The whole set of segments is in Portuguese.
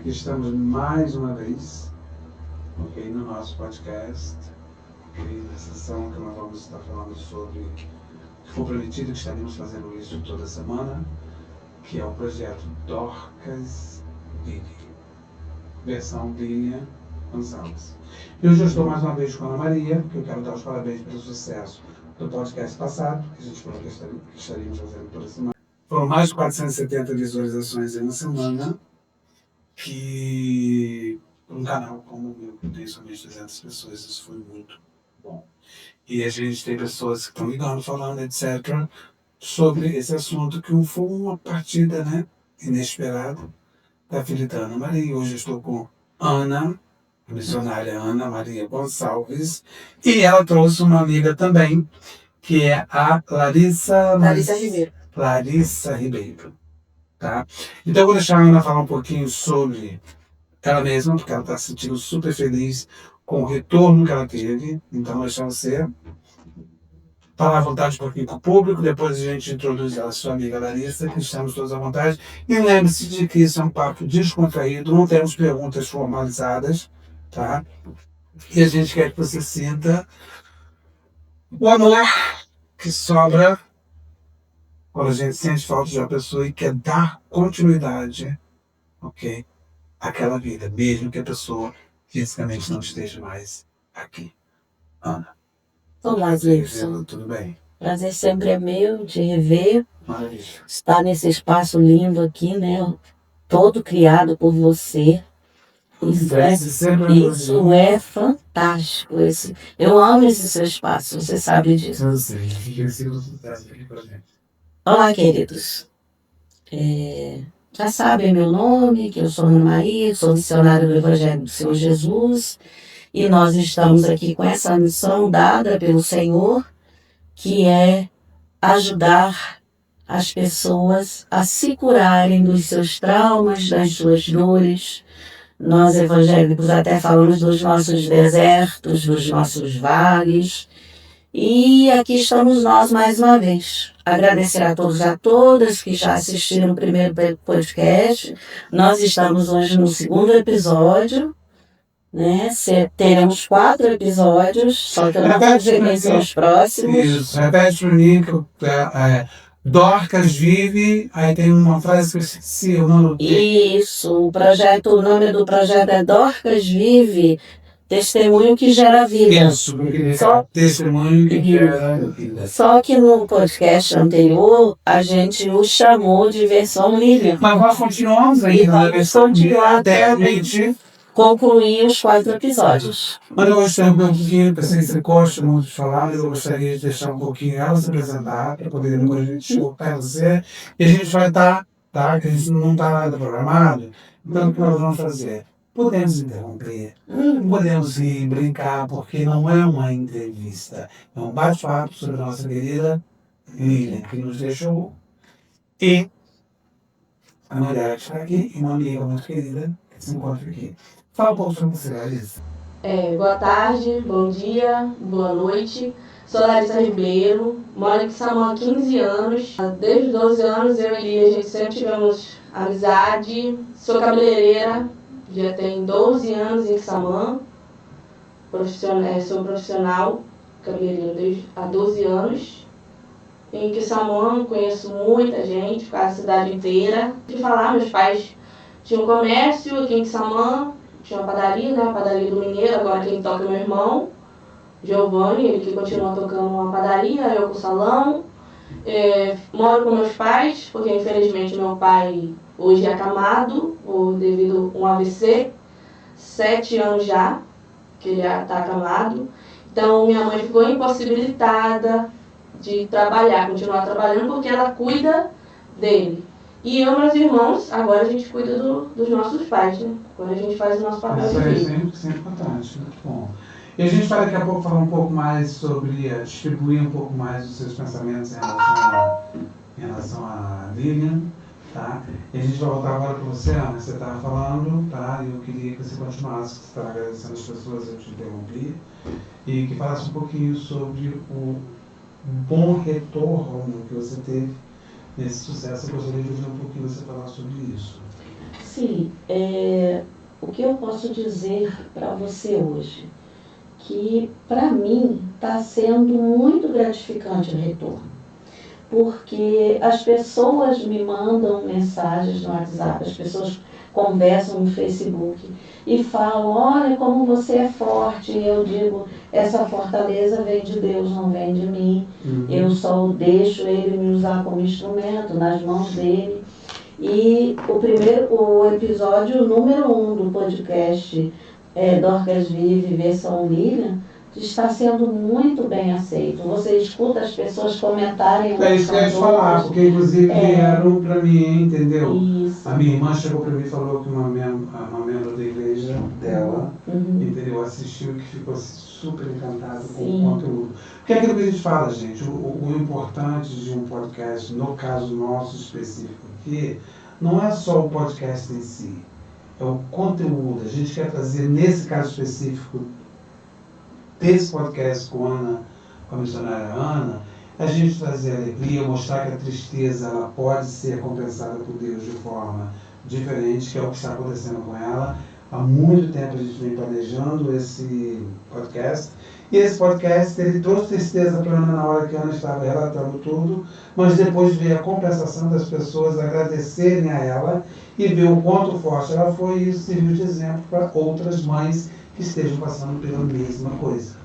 Aqui estamos mais uma vez, ok, no nosso podcast, ok, na sessão que nós vamos estar falando sobre o que foi prometido, que estaremos fazendo isso toda semana, que é o projeto Dorcas Vive, versão Lilian Gonçalves. E hoje eu estou mais uma vez com a Ana Maria, que eu quero dar os parabéns pelo sucesso do podcast passado, que a gente falou que estaríamos fazendo toda semana. Foram mais de 470 visualizações em uma semana, que um canal como o meu, que tem somente 200 pessoas, isso foi muito bom. E a gente tem pessoas que estão ligando, falando, etc., sobre esse assunto, que foi uma partida, né, inesperada da filha da Ana Maria. Hoje eu estou com Ana, a missionária Ana Maria Gonçalves, e ela trouxe uma amiga também, que é a Larissa Ribeiro. Larissa Ribeiro. Tá? Então eu vou deixar a Ana falar um pouquinho sobre ela mesma, porque ela está se sentindo super feliz com o retorno que ela teve. Então, deixar você falar à vontade um pouquinho com o público, depois a gente introduz a sua amiga Larissa, que estamos todos à vontade. E lembre-se de que isso é um papo descontraído, não temos perguntas formalizadas, tá? E a gente quer que você sinta o amor que sobra quando a gente sente falta de uma pessoa e quer dar continuidade, ok? Àquela vida, mesmo que a pessoa fisicamente não esteja mais aqui. Ana. Olá, Gleison. Tudo bem? Prazer sempre é meu de rever, Maravilha. estar nesse espaço lindo aqui, né? Todo criado por você. Isso é fantástico. Eu amo esse seu espaço, você sabe disso. Eu sei. Aqui pra gente. Olá, queridos. Já sabem meu nome, que eu sou Ana Maria, sou missionária do Evangelho do Senhor Jesus. E nós estamos aqui com essa missão dada pelo Senhor, que é ajudar as pessoas a se curarem dos seus traumas, das suas dores. Nós evangélicos até falamos dos nossos desertos, dos nossos vales. E aqui estamos nós mais uma vez. Agradecer a todos e a todas que já assistiram o primeiro podcast. Nós estamos hoje no segundo episódio. Né? Teremos 4 episódios, só que eu não vou dizer quem são os próximos. Isso, repete para mim que Dorcas Vive, aí tem uma frase que eu esqueci o nome. Isso, o nome do projeto é Dorcas Vive, Testemunho que Gera Vida. Isso, Testemunho que Gera Vida. Só que no podcast anterior, a gente o chamou de versão Lilian. Mas nós continuamos ainda na versão de até a gente concluir os 4 episódios. Mas eu gostaria um pouquinho, pensei que você gosta muito de falar, mas eu gostaria de deixar um pouquinho ela se apresentar, para poder depois a gente escutar você. E a gente vai estar, tá? Que a gente não está nada programado. Então o que nós vamos fazer? Podemos interromper, podemos rir, brincar, porque não é uma entrevista. É um bate-papo sobre a nossa querida Lilian, que nos deixou. E a mulher que está aqui, e uma amiga muito querida, que se encontra aqui. Fala um pouco sobre você, Larissa. Boa tarde, bom dia, boa noite. Sou Larissa Ribeiro, moro em Quissamã há 15 anos. Desde os 12 anos eu e Lia, a gente sempre tivemos amizade. Sou cabeleireira, já tenho 12 anos em Quissamã. Sou profissional cabeleireira há 12 anos. Em Quissamã conheço muita gente, quase a cidade inteira. De falar, meus pais tinham um comércio aqui em Quissamã. Tinha uma padaria, né? A padaria do Mineiro, agora quem toca é meu irmão, Giovanni, ele que continua tocando uma padaria, eu com o salão. Moro com meus pais, porque infelizmente meu pai hoje é acamado, devido a um AVC, 7 anos já, que ele está acamado. Então minha mãe ficou impossibilitada de trabalhar, continuar trabalhando, porque ela cuida dele. E eu e meus irmãos, agora a gente cuida dos nossos pais, né? Agora a gente faz o nosso papel de filho. Isso é sempre fantástico, muito bom. E a gente vai daqui a pouco falar um pouco mais sobre, distribuir um pouco mais os seus pensamentos em relação a Lilian, tá? E a gente vai voltar agora para você, Ana, você estava falando, tá? E eu queria que você continuasse, que você estava agradecendo as pessoas, eu te interrompi, e que falasse um pouquinho sobre o bom retorno que você teve nesse sucesso. Eu gostaria de ouvir um pouquinho você falar sobre isso. Darcy, o que eu posso dizer para você hoje? Que para mim está sendo muito gratificante o retorno, porque as pessoas me mandam mensagens no WhatsApp, as pessoas conversam no Facebook e falam, olha como você é forte. E eu digo, essa fortaleza vem de Deus, não vem de mim. Eu só deixo Ele me usar como instrumento nas mãos dele. E o episódio número 1 do podcast Dorcas Vive, versão Lilian, está sendo muito bem aceito. Você escuta as pessoas comentarem. É isso que eu ia te falar, porque inclusive vieram para mim, entendeu? Isso. A minha irmã chegou para mim e falou que uma membro da igreja dela, entendeu? Assistiu e que ficou super encantado com o conteúdo. Porque é aquilo que a gente fala, gente, o importante de um podcast, no caso nosso específico aqui, não é só o podcast em si, é o conteúdo. A gente quer trazer, nesse caso específico, desse podcast com a missionária Ana, a gente trazer alegria, mostrar que a tristeza ela pode ser compensada por Deus de forma diferente, que é o que está acontecendo com ela. Há muito tempo a gente vem planejando esse podcast, e esse podcast ele trouxe tristeza para a Ana na hora que a Ana estava relatando tudo, mas depois veio a compensação das pessoas agradecerem a ela e ver o quanto forte ela foi, e isso serviu de exemplo para outras mães que estejam passando pela mesma coisa.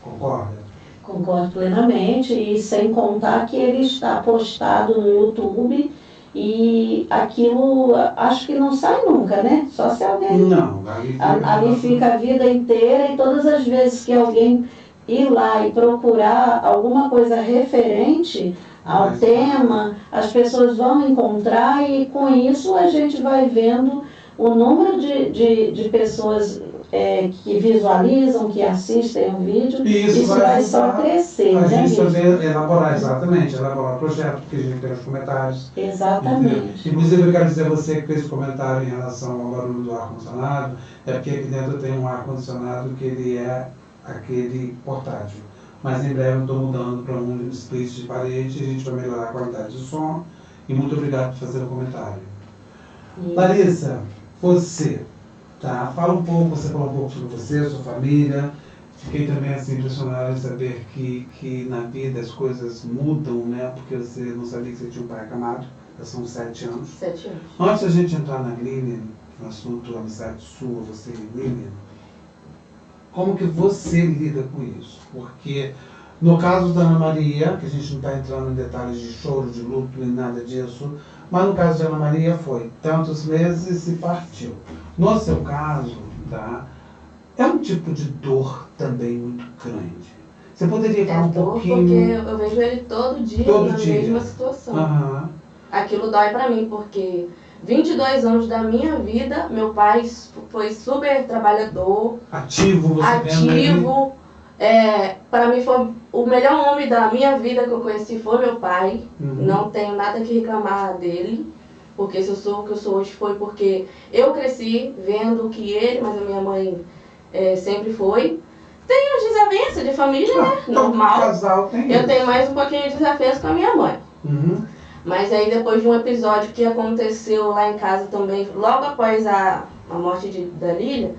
Concorda? Concordo plenamente, e sem contar que ele está postado no YouTube e aquilo acho que não sai nunca, né? Só se alguém... Não, ali fica a vida inteira, e todas as vezes que alguém ir lá e procurar alguma coisa referente ao tema, as pessoas vão encontrar, e com isso a gente vai vendo o número de pessoas que visualizam, que assistem o vídeo. Isso vai só crescer, a né? gente também elaborar o projeto, porque a gente tem os comentários. Exatamente. Entendeu? Inclusive, eu quero dizer a você que fez comentário em relação ao barulho do ar-condicionado, é porque aqui dentro tem um ar-condicionado que ele é aquele portátil. Mas em breve eu estou mudando para um split de parede, e a gente vai melhorar a qualidade do som. E muito obrigado por fazer o comentário. Larissa, você, tá? Fala um pouco, você falou um pouco sobre você, sua família. Fiquei também assim impressionado em saber que na vida as coisas mudam, né? Porque você não sabia que você tinha um pai acamado, já são 7 anos. 7 anos. Antes da gente entrar na Lilian, no assunto amizade sua, você e Lilian, como que você lida com isso? Porque no caso da Ana Maria, que a gente não está entrando em detalhes de choro, de luto e nada disso, mas no caso de Ana Maria foi tantos meses e partiu. No seu caso, tá, é um tipo de dor também muito grande. Você poderia falar um pouquinho... Porque eu vejo ele todo dia na mesma situação. Uhum. Aquilo dói pra mim, porque 22 anos da minha vida, meu pai foi super trabalhador. Ativo, você ativo. Para mim foi o melhor homem da minha vida que eu conheci, foi meu pai. Não tenho nada que reclamar dele, porque se eu sou o que eu sou hoje foi porque eu cresci vendo que ele, mas a minha mãe sempre foi. Tem as desavenças de família, né? Normal. Casal tem eu isso. tenho mais um pouquinho de desavença com a minha mãe. Mas aí depois de um episódio que aconteceu lá em casa também, logo após a morte da Lília,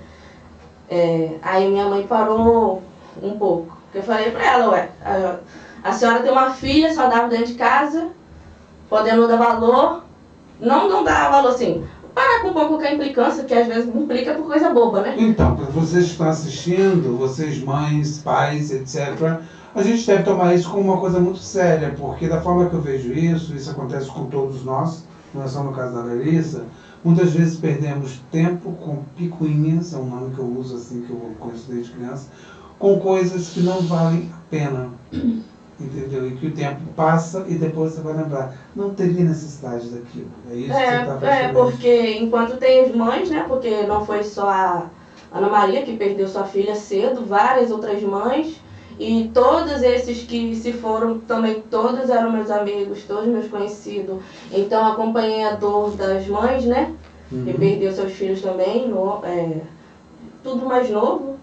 aí minha mãe parou um pouco. Porque eu falei pra ela, a senhora tem uma filha saudável dentro de casa, podendo dar valor, não dar valor assim. Parar com um pouco com a implicância, que às vezes implica por coisa boba, né? Então, para vocês que estão assistindo, vocês mães, pais, etc., a gente deve tomar isso como uma coisa muito séria, porque da forma que eu vejo isso acontece com todos nós, não é só no caso da Larissa, muitas vezes perdemos tempo com picuinhas, é um nome que eu uso assim, que eu conheço desde criança, com coisas que não valem a pena, entendeu? E que o tempo passa e depois você vai lembrar, não teria necessidade daquilo. É isso que você está percebendo. Porque enquanto tem as mães, né? Porque não foi só a Ana Maria que perdeu sua filha cedo, várias outras mães, e todos esses que se foram também, todos eram meus amigos, todos meus conhecidos. Então acompanhei a dor das mães, né? Que perdeu seus filhos também, tudo mais novo.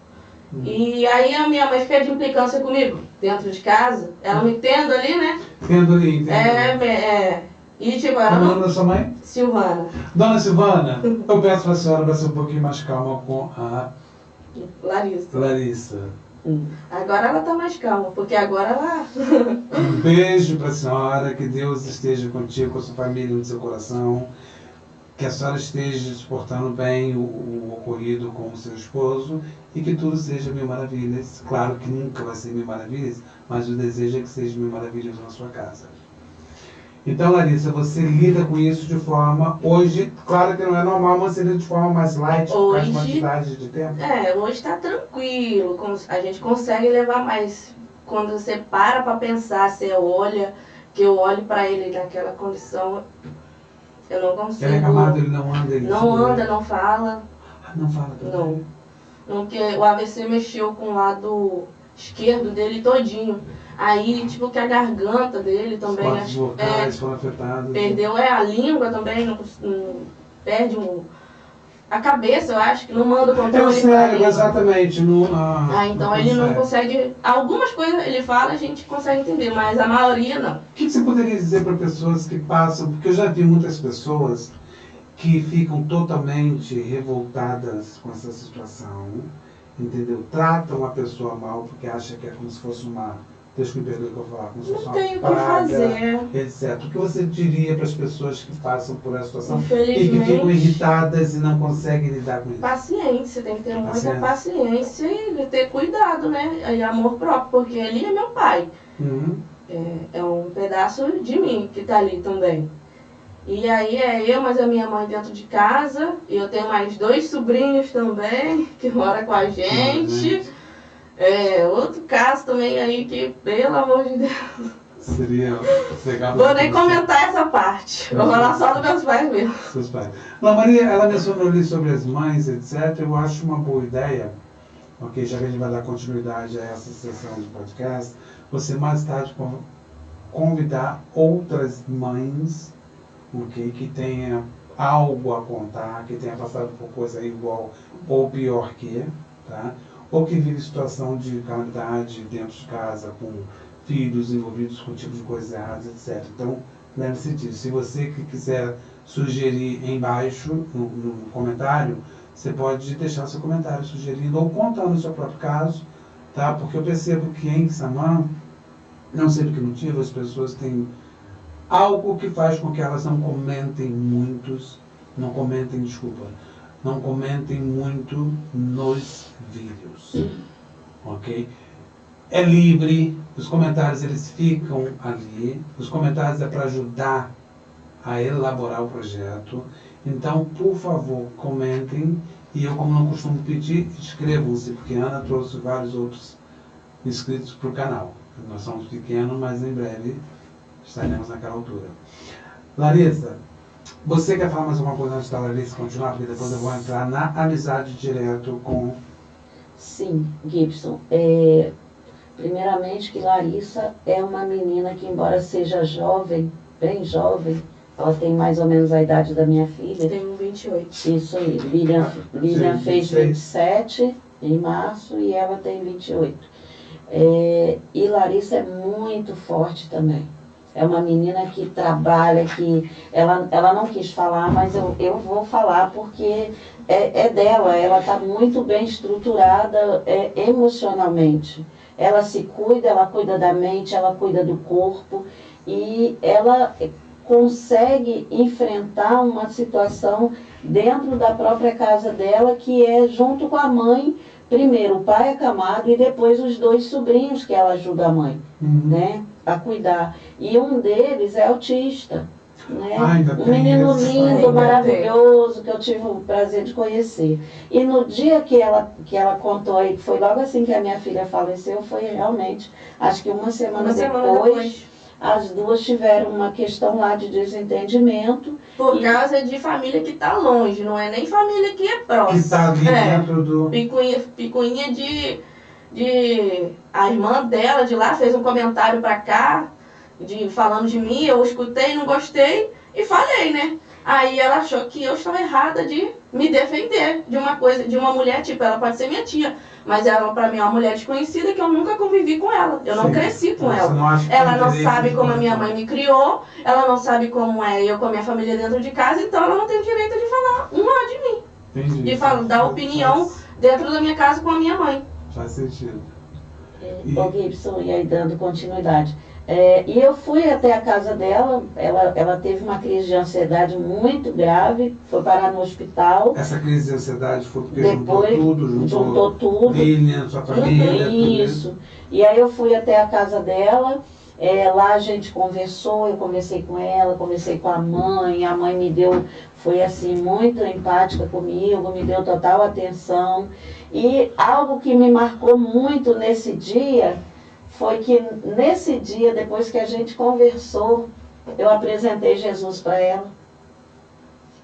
E aí a minha mãe fica de implicância comigo, dentro de casa, ela me tendo ali, né? Tendo ali, entendeu? E tipo, Como é o ela nome da sua mãe? Silvana, Dona Silvana, eu peço para a senhora para ser um pouquinho mais calma com a Larissa. Larissa. Agora ela tá mais calma, porque agora ela... Um beijo para a senhora, que Deus esteja contigo, com a sua família, no seu coração. Que a senhora esteja suportando bem o ocorrido com o seu esposo e que tudo seja mil maravilhas. Claro que nunca vai ser mil maravilhas, mas o desejo é que seja mil maravilhas na sua casa. Então, Larissa, você lida com isso de forma... Hoje, claro que não é normal, mas você lida de forma mais light, por causa de quantidade de tempo. Hoje tá tranquilo, a gente consegue levar mais. Quando você para pensar, você olha, que eu olho pra ele naquela condição, eu não consigo. Ele é acamado, ele não anda, ele não anda, não fala. Ah, não fala também? Não, porque o AVC mexeu com o lado esquerdo dele todinho. Aí, tipo, que a garganta dele também... Os cordas vocais foram afetados. Perdeu a língua também, não perde a cabeça, eu acho, que não manda o controle. É o cérebro, exatamente. Então ele não consegue... Algumas coisas ele fala, a gente consegue entender, mas a maioria não. O que você poderia dizer para pessoas que passam... Porque eu já vi muitas pessoas que ficam totalmente revoltadas com essa situação, entendeu? Tratam a pessoa mal porque acham que é como se fosse uma... Deus me perdoe que eu vou falar, como se fosse uma praga, não tem o que fazer. etc. O que você diria para as pessoas que passam por essa situação Infelizmente, e que ficam irritadas e não conseguem lidar com isso? Paciência, tem que ter muita paciência e ter cuidado, né? E amor próprio, porque ele é meu pai. É um pedaço de mim que tá ali também. E aí é eu, mas a minha mãe dentro de casa, e eu tenho mais 2 sobrinhos também, que moram com a gente. Outro caso também aí que, pelo amor de Deus. Seria legal. Vou nem comentar essa parte. Vou falar só dos meus pais mesmo. Seus pais. Ana Maria, ela mencionou ali sobre as mães, etc. Eu acho uma boa ideia, ok? Já que a gente vai dar continuidade a essa sessão de podcast, você mais tarde convidar outras mães, ok? Que tenha algo a contar, que tenha passado por coisa igual ou pior que, tá? Ou que vive situação de calamidade dentro de casa, com filhos envolvidos com tipo de coisas erradas, etc. Então, lembre-se disso. Se você que quiser sugerir embaixo, no comentário, você pode deixar seu comentário sugerindo ou contando o seu próprio caso, tá? Porque eu percebo que em Samã, não sei por que motivo, as pessoas têm algo que faz com que elas não comentem não comentem muito nos vídeos, ok? É livre, os comentários eles ficam ali, os comentários é para ajudar a elaborar o projeto, então, por favor, comentem, e eu, como não costumo pedir, inscrevam-se, porque a Ana trouxe vários outros inscritos para o canal. Nós somos pequenos, mas em breve estaremos naquela altura. Larissa, você quer falar mais alguma coisa antes da Larissa continuar? Porque depois eu vou entrar na amizade direto com... Sim, Gibson. Primeiramente que Larissa é uma menina que, embora seja jovem, bem jovem, ela tem mais ou menos a idade da minha filha. Tenho 28. Isso aí. Lilian fez 27 em março e ela tem 28. E Larissa é muito forte também. É uma menina que trabalha, que ela não quis falar, mas eu vou falar porque é dela, ela está muito bem estruturada emocionalmente. Ela se cuida, ela cuida da mente, ela cuida do corpo e ela consegue enfrentar uma situação dentro da própria casa dela, que é junto com a mãe, primeiro o pai acamado e depois os 2 sobrinhos que ela ajuda a mãe, né, a cuidar. E um deles é autista, né? Um menino lindo, maravilhoso, que eu tive o prazer de conhecer. E no dia que ela contou aí, foi logo assim que a minha filha faleceu, foi realmente, acho que uma semana depois, as 2 tiveram uma questão lá de desentendimento. Por causa de família que está longe, não é nem família que é próxima. Que está ali dentro do... Picuinha a irmã dela de lá fez um comentário para cá, falando de mim, eu escutei, não gostei e falei, né? Aí ela achou que eu estava errada de me defender de uma coisa, de uma mulher, tipo, ela pode ser minha tia, mas ela pra mim é uma mulher desconhecida que eu nunca convivi com ela. Eu não cresci com ela. Ela não sabe como a minha mãe me criou, ela não sabe como é eu com a minha família dentro de casa, então ela não tem o direito de falar um mal de mim. Entendi. E dar opinião dentro da minha casa com a minha mãe. Faz sentido. Ô Gibson, e aí dando continuidade. E eu fui até a casa dela, ela teve uma crise de ansiedade muito grave, foi parar no hospital. Essa crise de ansiedade foi porque Depois, juntou tudo. Lilian, sua família, isso. Tudo. E aí eu fui até a casa dela, lá a gente conversou, eu conversei com ela, conversei com a mãe me deu, foi assim, muito empática comigo, me deu total atenção. E algo que me marcou muito nesse dia foi que nesse dia, depois que a gente conversou, eu apresentei Jesus para ela.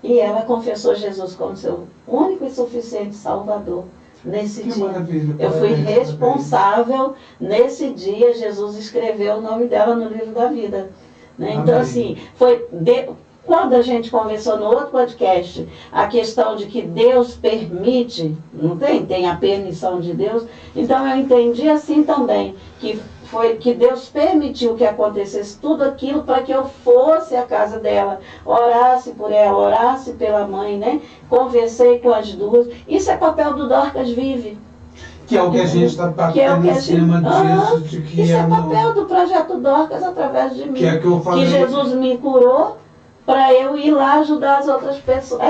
E ela confessou Jesus como seu único e suficiente Salvador. Nesse dia, eu fui responsável. Nesse dia, Jesus escreveu o nome dela no livro da vida. Né? Então, assim, quando a gente conversou no outro podcast, a questão de que Deus permite, não tem a permissão de Deus, então eu entendi assim também, que Deus permitiu que acontecesse tudo aquilo para que eu fosse à casa dela, orasse por ela, orasse pela mãe, né? Conversei com as duas. Isso é papel do Dorcas Vive. Que é o que a gente está batendo em cima disso. De que isso é papel do Projeto Dorcas através de mim. Que é que eu falei. Que Jesus me curou para eu ir lá ajudar as outras pessoas.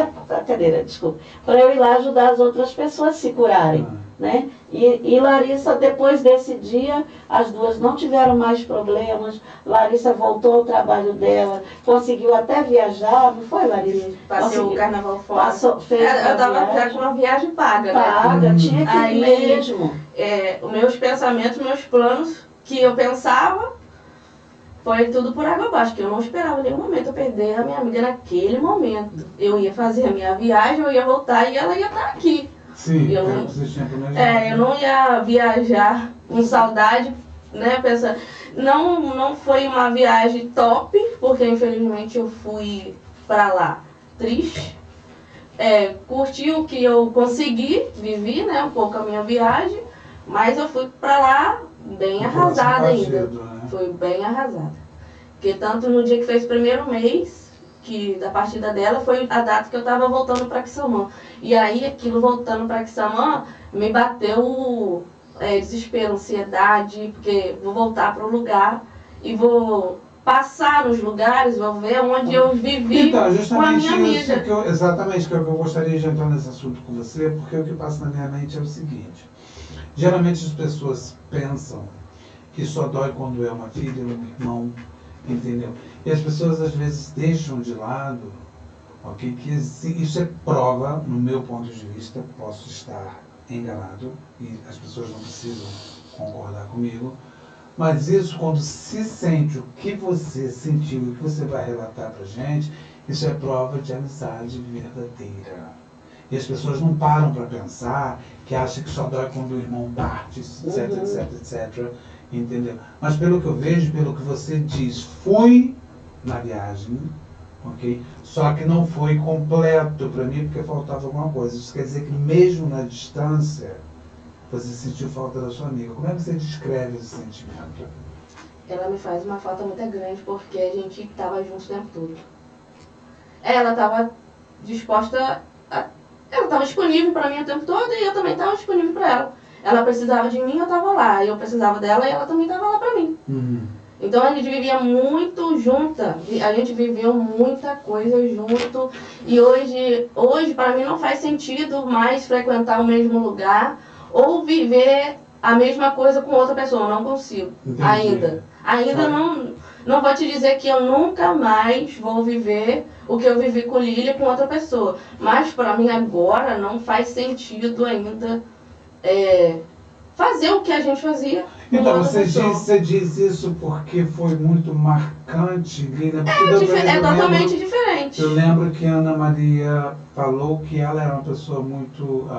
Para eu ir lá ajudar as outras pessoas a se curarem. Né? E Larissa, depois desse dia, as duas não tiveram mais problemas. Larissa voltou ao trabalho dela, conseguiu até viajar, não foi, Larissa? Passei o carnaval fora. Fez eu estava já com uma viagem paga. Paga, tinha que ir mesmo. Os meus pensamentos, meus planos que eu pensava, foi tudo por água abaixo, que eu não esperava em nenhum momento eu perder a minha amiga naquele momento. Eu ia fazer a minha viagem, eu ia voltar e ela ia estar aqui. Sim, eu não ia viajar com saudade, né? Não foi uma viagem top, porque infelizmente eu fui pra lá triste. Curti o que eu consegui, vivi, né, um pouco a minha viagem, mas eu fui pra lá bem arrasada ainda. Né? Fui bem arrasada. Porque tanto no dia que fez o primeiro mês, da partida dela, foi a data que eu estava voltando para Quissamã. E aí, aquilo voltando para Quissamã, me bateu desespero, ansiedade, porque vou voltar para o lugar e vou passar nos lugares, vou ver onde eu vivi com a minha amiga. Exatamente, que é o que eu gostaria de entrar nesse assunto com você, porque o que passa na minha mente é o seguinte. Geralmente as pessoas pensam que só dói quando é uma filha, um irmão, entendeu? E as pessoas às vezes deixam de lado, ok? Que isso é prova, no meu ponto de vista, posso estar enganado, e as pessoas não precisam concordar comigo, mas isso, quando se sente o que você sentiu e o que você vai relatar pra gente, isso é prova de amizade verdadeira. E as pessoas não param para pensar, que acham que só dói quando o irmão parte, etc, etc, etc. Entendeu? Mas pelo que eu vejo, pelo que você diz, fui na viagem, ok? Só que não foi completo para mim porque faltava alguma coisa. Isso quer dizer que mesmo na distância, você sentiu falta da sua amiga. Como é que você descreve esse sentimento? Ela me faz uma falta muito grande porque a gente estava junto o tempo todo. Ela estava disposta ela estava disponível para mim o tempo todo e eu também estava disponível para ela. Ela precisava de mim, eu estava lá. Eu precisava dela e ela também estava lá para mim. Então a gente vivia muito junta. A gente viveu muita coisa junto. E hoje para mim não faz sentido mais frequentar o mesmo lugar ou viver a mesma coisa com outra pessoa. Eu não consigo. Entendi. Ainda não vou te dizer que eu nunca mais vou viver o que eu vivi com Lília com outra pessoa. Mas para mim agora não faz sentido ainda fazer o que a gente fazia. Então, você diz isso porque foi muito marcante, Lília? É totalmente diferente. Eu lembro que a Ana Maria falou que ela era uma pessoa muito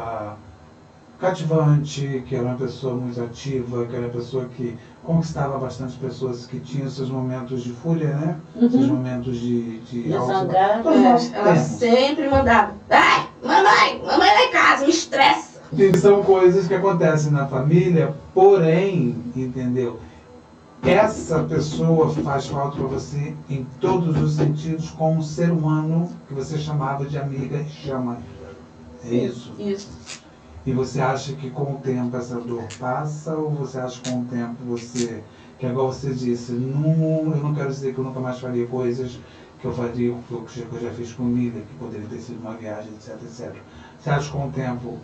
cativante, que era uma pessoa muito ativa, que era uma pessoa que conquistava bastante pessoas que tinham seus momentos de fúria, né? Seus momentos de zangar. Todos nós Ela temos. sempre mandava, ai, mamãe lá em casa, me estressa. E são coisas que acontecem na família, porém, entendeu? Essa pessoa faz falta para você em todos os sentidos, como um ser humano que você chamava de amiga e chama. É isso? Isso. E você acha que com o tempo essa dor passa, ou você acha que com o tempo você, que igual você disse, não, eu não quero dizer que eu nunca mais faria coisas que eu faria, que eu já fiz com Lília, que poderia ter sido uma viagem, etc, etc. Você acha que com o tempo,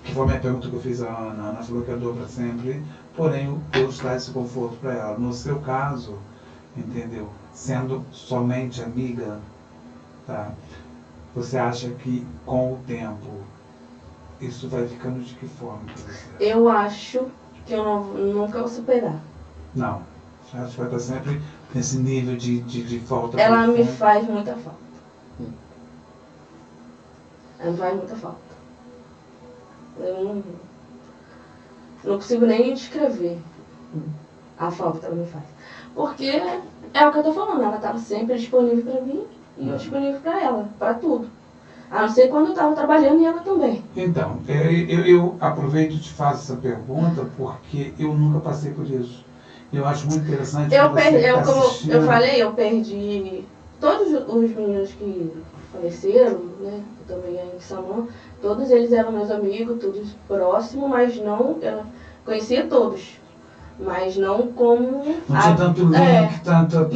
que foi a minha pergunta que eu fiz à Ana, a Ana falou que é dor para sempre, porém eu dar esse conforto para ela. No seu caso, entendeu? Sendo somente amiga, tá? Você acha que com o tempo isso vai ficando de que forma para você? Eu acho que eu nunca vou superar. Não. Você acha que vai estar sempre nesse nível de falta? Ela me faz muita falta. Ela me faz muita falta. Eu não consigo nem descrever a falta que ela me faz. Porque é o que eu tô falando, ela estava sempre disponível para mim e eu disponível para ela, para tudo. A não ser quando eu estava trabalhando e ela também. Então, eu aproveito e te faço essa pergunta porque eu nunca passei por isso. Eu acho muito interessante. Como eu falei, eu perdi todos os meninos que faleceram, né? Também em Samã, todos eles eram meus amigos, todos próximos, mas não, eu conhecia todos. Mas não como... Não tinha tanto link, tanta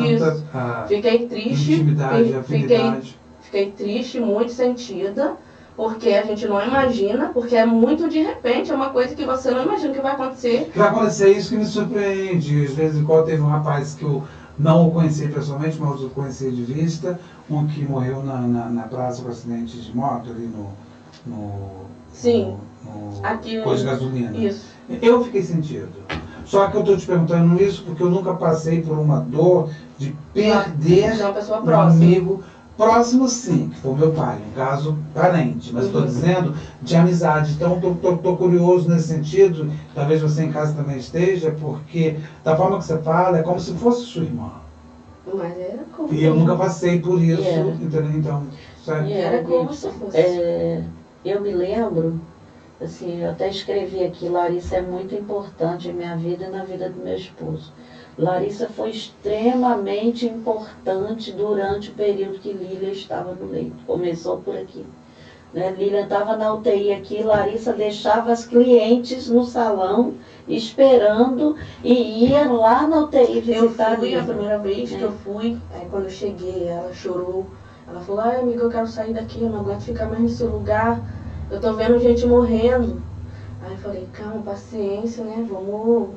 fiquei triste, intimidade, afinidade. Fiquei triste, muito sentida, porque a gente não imagina, porque é muito de repente, é uma coisa que você não imagina que vai acontecer. Vai acontecer isso que me surpreende. Às vezes, igual teve um rapaz que eu não o conheci pessoalmente, mas o conheci de vista, um que morreu na praça com acidente de moto ali Sim. no posto de gasolina. Isso. Eu fiquei sentido. Só que eu estou te perguntando isso porque eu nunca passei por uma dor de perder uma pessoa um próxima. amigo próximo, sim, que foi meu pai, um caso parente, mas estou dizendo de amizade. Então estou curioso nesse sentido, talvez você em casa também esteja, porque da forma que você fala é como se fosse sua irmã. Mas era como... E eu nunca passei por isso, entendeu? Então, sabe? Era como se fosse. Eu me lembro, assim, eu até escrevi aqui, Larissa é muito importante em minha vida e na vida do meu esposo. Larissa foi extremamente importante durante o período que Lília estava no leito. Começou por aqui. Né? Lília estava na UTI aqui, Larissa deixava as clientes no salão esperando e ia lá na UTI visitar. Eu fui a primeira vez que eu fui, aí quando eu cheguei, ela chorou. Ela falou, ai amiga, eu quero sair daqui, eu não aguento ficar mais nesse lugar. Eu tô vendo gente morrendo. Aí eu falei, calma, paciência, né? Vamos...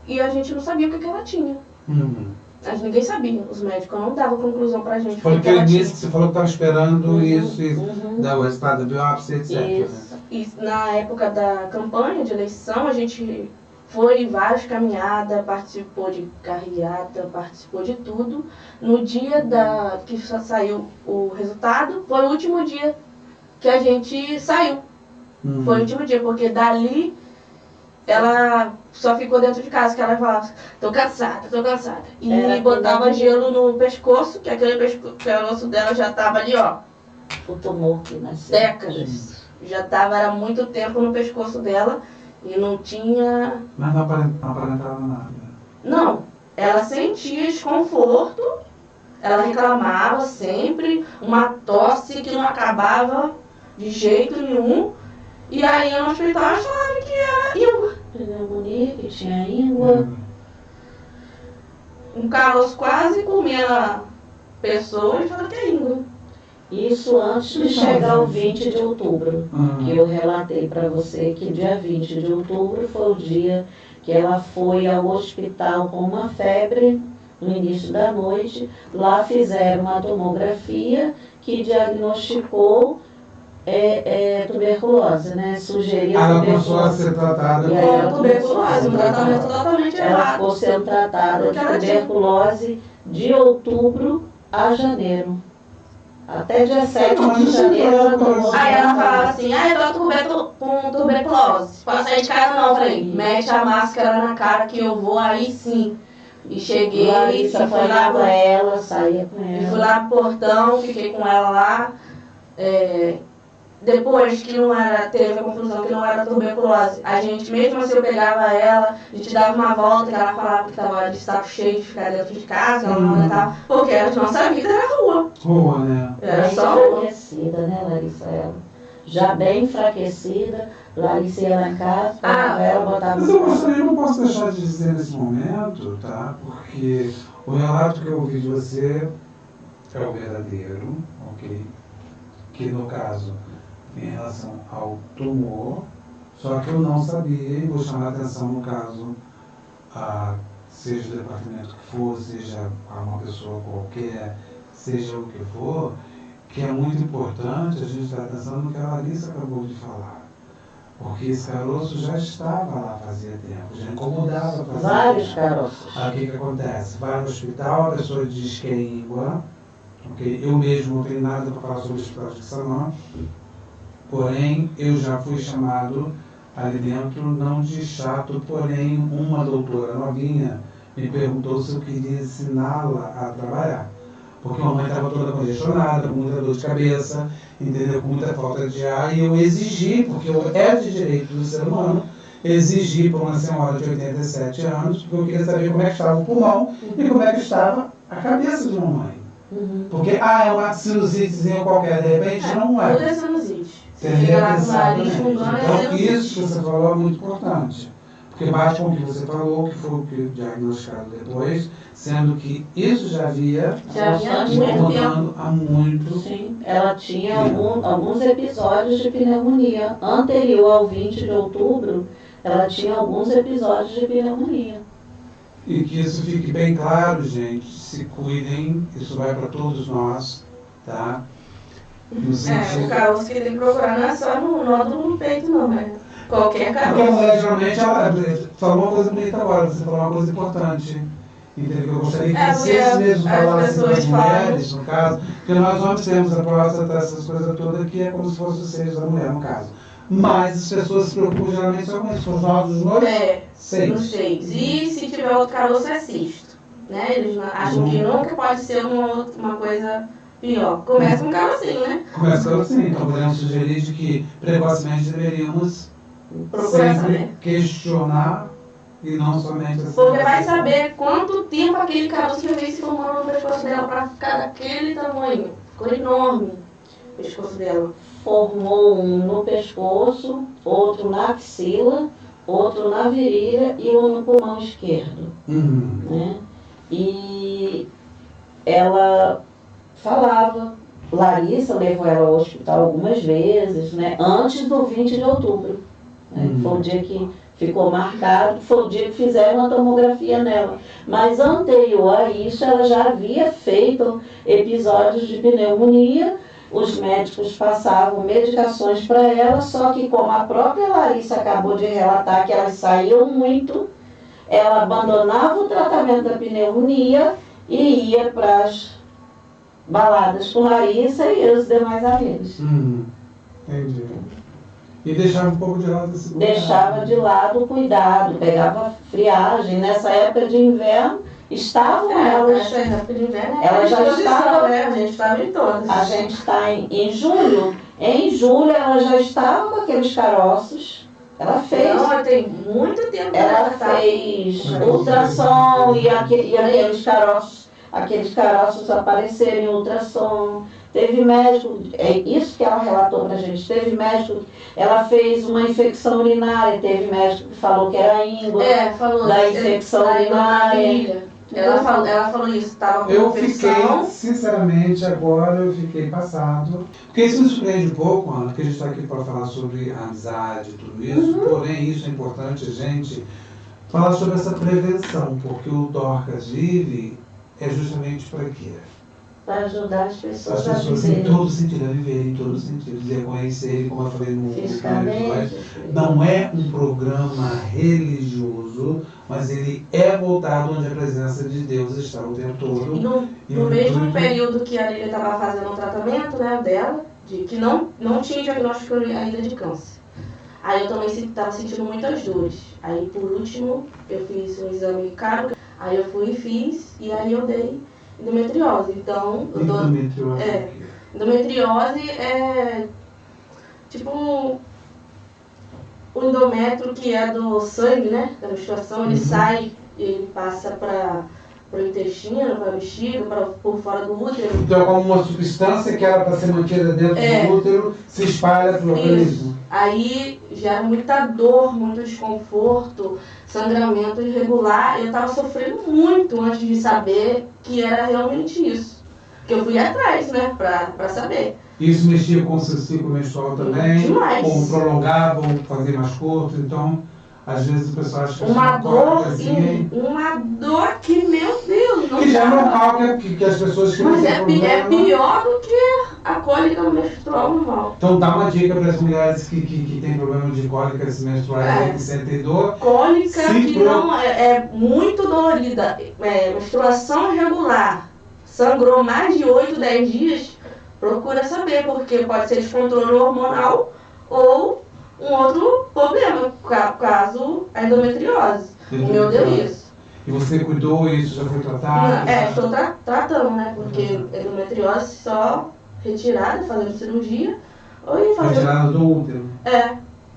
E a gente não sabia o que ela tinha. Ninguém sabia. Os médicos não davam conclusão pra gente. Foi aquele dia que você falou que estava esperando isso e dar o resultado da biópsia, etc. Isso. E na época da campanha de eleição, a gente foi em várias caminhadas, participou de carreata, participou de tudo. No dia que saiu o resultado, foi o último dia que a gente saiu. Foi o último dia, porque dali ela só ficou dentro de casa, que ela falava, tô cansada. E botava gelo no pescoço, que aquele pescoço dela já tava ali, ó. O tumor que nasceu. Décadas. Já tava, era muito tempo no pescoço dela e não tinha... Mas não aparentava nada. Não, ela sentia desconforto, ela reclamava sempre, uma tosse que não acabava de jeito nenhum. E aí no hospital ela falava que era íngua. Pneumonia, que tinha íngua. Um caroço quase comia a pessoa e falava que é íngua. Isso antes de chegar ao 20 de outubro, que eu relatei para você que dia 20 de outubro foi o dia que ela foi ao hospital com uma febre no início da noite. Lá fizeram uma tomografia que diagnosticou tuberculose, né? Sugeria ela tuberculose. começou a ser tratada com tuberculose, um tratamento totalmente ela errado. ficou sendo tratada de tuberculose de outubro a janeiro. Até dia 7 de janeiro ela tomou. Aí ela falava assim, eu tô com tuberculose. Pode sair de casa não. Eu falei, mete a máscara na cara que eu vou, aí sim. E cheguei, Larissa fui lá com ela, saía com ela. E fui lá pro portão, fiquei com ela lá. Depois que não era, teve a conclusão que não era tuberculose, a gente, mesmo assim, eu pegava ela, a gente dava uma volta, que ela falava que estava de saco cheio de ficar dentro de casa, ela não aguentava, porque a nossa vida era rua. Rua, né? Era Bem só rua. enfraquecida, né, Larissa? Ela. Já bem enfraquecida, Larissa ia na casa, pegava ela, botava Mas eu não posso deixar de dizer nesse momento, tá? Porque o relato que eu ouvi de você é o verdadeiro, ok? Que no caso, em relação ao tumor, só que eu não sabia, e vou chamar a atenção no caso, seja o departamento que for, seja uma pessoa qualquer, seja o que for, que é muito importante a gente dar atenção no que a Larissa acabou de falar. Porque esse caroço já estava lá fazia tempo, já incomodava fazia vários tempo. caroços. Aí o que acontece? Vai no hospital, a pessoa diz que é íngua, okay? Eu mesmo não tenho nada para falar sobre o hospital de Quissamã, porém eu já fui chamado ali dentro, não de chato, porém uma doutora novinha me perguntou se eu queria ensiná-la a trabalhar. Porque a mamãe estava toda congestionada, com muita dor de cabeça, entendeu? Com muita falta de ar, e eu exigi, porque é de direito do ser humano, exigi para uma senhora de 87 anos, porque eu queria saber como é que estava o pulmão e como é que estava a cabeça de mamãe. Porque, é uma sinusitezinha qualquer, de repente, não é. Tudo é sinusite. Entendeu? Exatamente. Então, isso que você falou é muito importante. Porque bate com o que você falou, que foi o que diagnosticado depois, sendo que isso já havia incomodando há muito. Sim, ela tinha alguns episódios de pneumonia. Anterior ao 20 de outubro, ela tinha alguns episódios de pneumonia. E que isso fique bem claro, gente. Se cuidem, isso vai para todos nós, tá? O caroço que tem que procurar não é só no nódulo no peito, não, né? Qualquer caroço. Porque a mulher, geralmente, ela falou uma coisa bonita agora, você falou uma coisa importante. Entendeu? Eu gostaria que vocês mesmos falassem das mulheres, no caso, porque nós homens temos a próstata, essas coisas todas, que é como se fosse os seios da mulher, no caso. Mas as pessoas se preocupam geralmente só com isso, com os nódulos nos seios. E se tiver outro caroço, é cisto. Né? Eles acham que nunca pode ser uma coisa pior. Começa com um carocinho, né? Começa com um carocinho. Então podemos sugerir de que precocemente deveríamos procurar sempre saber. Questionar e não somente assim. Porque vai saber quanto tempo aquele caroço já veio se formando no pescoço dela para ficar daquele tamanho. Ficou enorme o pescoço dela. Formou um no pescoço, outro na axila, outro na virilha e um no pulmão esquerdo. Né? E ela falava, Larissa levou ela ao hospital algumas vezes, né? Antes do 20 de outubro. Né? Foi o dia que ficou marcado, foi o dia que fizeram a tomografia nela. Mas anterior a isso, ela já havia feito episódios de pneumonia. Os médicos passavam medicações para ela, só que como a própria Larissa acabou de relatar que elas saíam muito, ela abandonava o tratamento da pneumonia e ia para as baladas com Larissa e os demais amigos. Entendi. E deixava um pouco de lado esse cuidado. Deixava de lado o cuidado, pegava friagem. Nessa época de inverno, estavam elas. Nessa época de inverno, ela já estava, né? A gente estava em todas. A gente está em julho. Em julho, ela já estava com aqueles caroços. Ela fez. Não, tem muito tempo. Ela fez ultrassom e aqueles caroços apareceram em ultrassom. Teve médico, é isso que ela relatou pra gente, teve médico, ela fez uma infecção urinária, teve médico que falou que era íngua, falou da infecção urinária. Ela falou isso, estava com eu infecção. Fiquei, sinceramente, agora eu fiquei passado. Porque isso me surpreende um pouco, Ana, porque a gente está aqui para falar sobre a amizade e tudo isso, porém isso é importante a gente falar sobre essa prevenção, porque o Dorcas vive é justamente para quê? para ajudar as pessoas As a pessoas em viverem. todo sentido, a viverem em todos os sentidos, e reconhecer ele, como eu falei no primeiro Fisicamente. episódio, não é um programa religioso, mas ele é voltado onde a presença de Deus está o tempo todo. No mesmo período que a Lília estava fazendo um tratamento, né, dela, que não tinha diagnóstico ainda de câncer. Aí eu também estava sentindo muitas dores. Aí por último eu fiz um exame caro, aí eu fui e fiz, e aí eu dei endometriose. Então, endometriose é tipo o endométrio que é do sangue, né? Da menstruação, ele sai, ele passa para o intestino, para a bexiga, por fora do útero. Então é como uma substância que era para ser mantida dentro do útero, se espalha pelo organismo. Aí gera muita dor, muito desconforto, sangramento irregular. Eu estava sofrendo muito antes de saber que era realmente isso. Porque eu fui atrás, né, pra saber. Isso mexia com o seu ciclo menstrual também? Demais. Ou prolongava, ou fazia mais curto, então... Às vezes o pessoal acha que uma dor que, meu Deus, não que já é dá. normal que as pessoas que Mas não é pior do que a cólica menstrual normal. Então dá uma dica para as mulheres que têm problema de cólicas menstruais, que sentem dor. Cólica que não é muito dolorida, menstruação irregular, sangrou mais de 8, 10 dias, procura saber, porque pode ser descontrole hormonal ou um outro problema, caso a endometriose. O meu deu isso. E você cuidou, isso já foi tratado? Estou tratando, né? Porque endometriose só retirada, fazendo cirurgia, ou fazendo... Retirada do útero?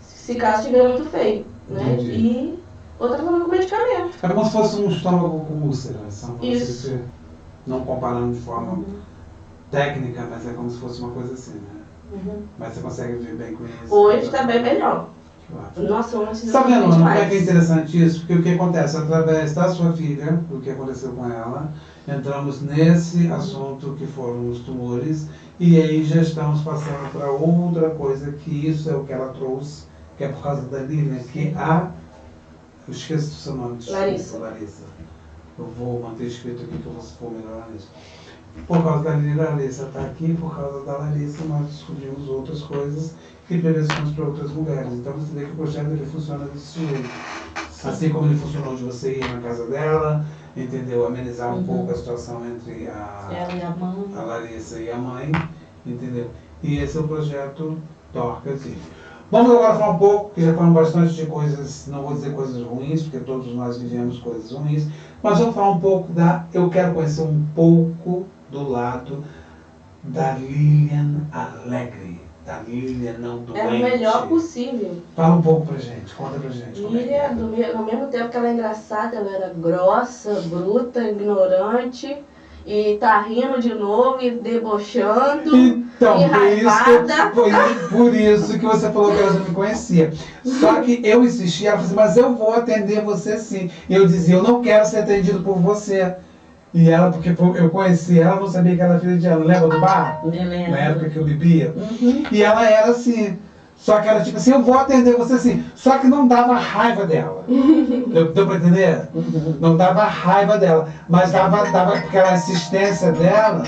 Se caso estiver muito feio, né? Entendi. E outra forma com medicamento. É como se fosse um estômago com úlcera, Isso. Não comparando de forma técnica, mas é como se fosse uma coisa assim, né? Mas você consegue viver bem com isso? Hoje está bem melhor. Nossa, está vendo, Ana, como é que é interessante isso? Porque o que acontece? Através da sua filha, o que aconteceu com ela, entramos nesse assunto que foram os tumores, e aí já estamos passando para outra coisa, que isso é o que ela trouxe, que é por causa da Lívia, que eu esqueço do seu nome, Larissa. Eu vou manter escrito aqui que eu vou melhorar nisso. Por causa da Larissa está aqui, por causa da Larissa nós descobrimos outras coisas que prevenções para outras mulheres. Então você vê que o projeto ele funciona desse jeito. Assim como ele funcionou de você ir na casa dela, entendeu? Amenizar um pouco a situação entre ela e a mãe, a Larissa e a mãe, entendeu? E esse é o projeto Dorcas. Vamos agora falar um pouco, que já falamos bastante de coisas, não vou dizer coisas ruins, porque todos nós vivemos coisas ruins, mas vamos falar um pouco eu quero conhecer um pouco do lado da Lilian alegre, da Lilian não doente. É o melhor possível. Fala um pouco pra gente, conta pra gente. Lilian, ao mesmo tempo que ela é engraçada, ela era grossa, bruta, ignorante, e tá rindo de novo e debochando, então, enraivada. Por isso que você falou que ela não me conhecia. Só que eu insisti, ela falou assim, mas eu vou atender você sim. E eu dizia, eu não quero ser atendido por você. E ela, porque eu conheci ela, não sabia que ela era filha de ela. Lembra do bar? Na época que eu bebia. E ela era assim. Só que ela tipo assim, eu vou atender você assim. Só que não dava raiva dela. Deu pra entender? Não dava raiva dela. Mas dava aquela insistência dela,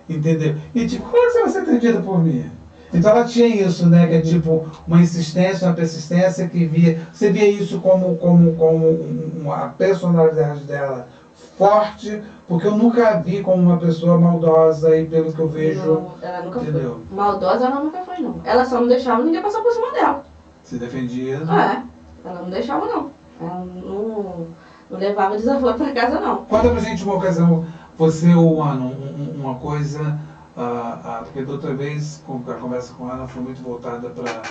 entendeu? E tipo, como é que você vai ser atendida por mim? Então ela tinha isso, né? Que é tipo uma insistência, uma persistência que você via isso como a personalidade dela forte, porque eu nunca a vi como uma pessoa maldosa e pelo que eu vejo. Não, ela nunca foi. Maldosa ela nunca foi, não. Ela só não deixava ninguém passar por cima dela. Se defendia? Ela não deixava, não. Ela não levava desaforo pra casa, não. Conta pra gente uma ocasião, você ou o Ana, uma coisa, porque da outra vez a conversa com ela foi muito voltada para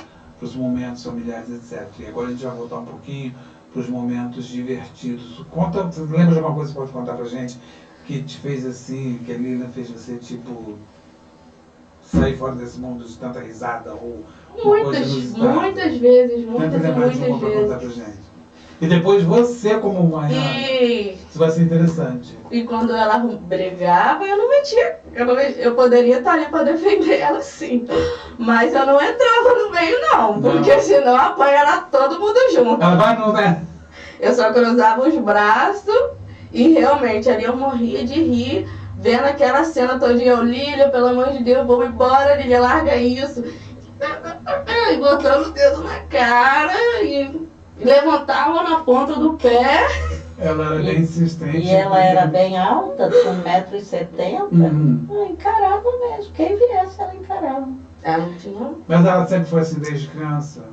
os momentos familiares, etc. E agora a gente vai voltar um pouquinho para os momentos divertidos. Conta, você lembra de alguma coisa que você pode contar pra gente que te fez assim, que a Lilian fez você tipo sair fora desse mundo de tanta risada ou muitas vezes. Contar pra gente. E depois você como mãe, isso vai ser interessante. E quando ela brigava, eu não metia. Eu poderia estar ali para defender ela sim. Mas eu não entrava no meio não, porque senão apanha todo mundo junto. Ela vai não, né? Eu só cruzava os braços E realmente, ali eu morria de rir, vendo aquela cena todinha. Eu, Lília, pelo amor de Deus, vamos embora, Lília, larga isso. E botando o dedo na cara e levantava na ponta do pé. Ela era bem insistente. E ela era bem alta, com 1,70 m. Eu encarava mesmo. Quem viesse, ela encarava. Ela não tinha. Mas ela sempre foi assim desde criança?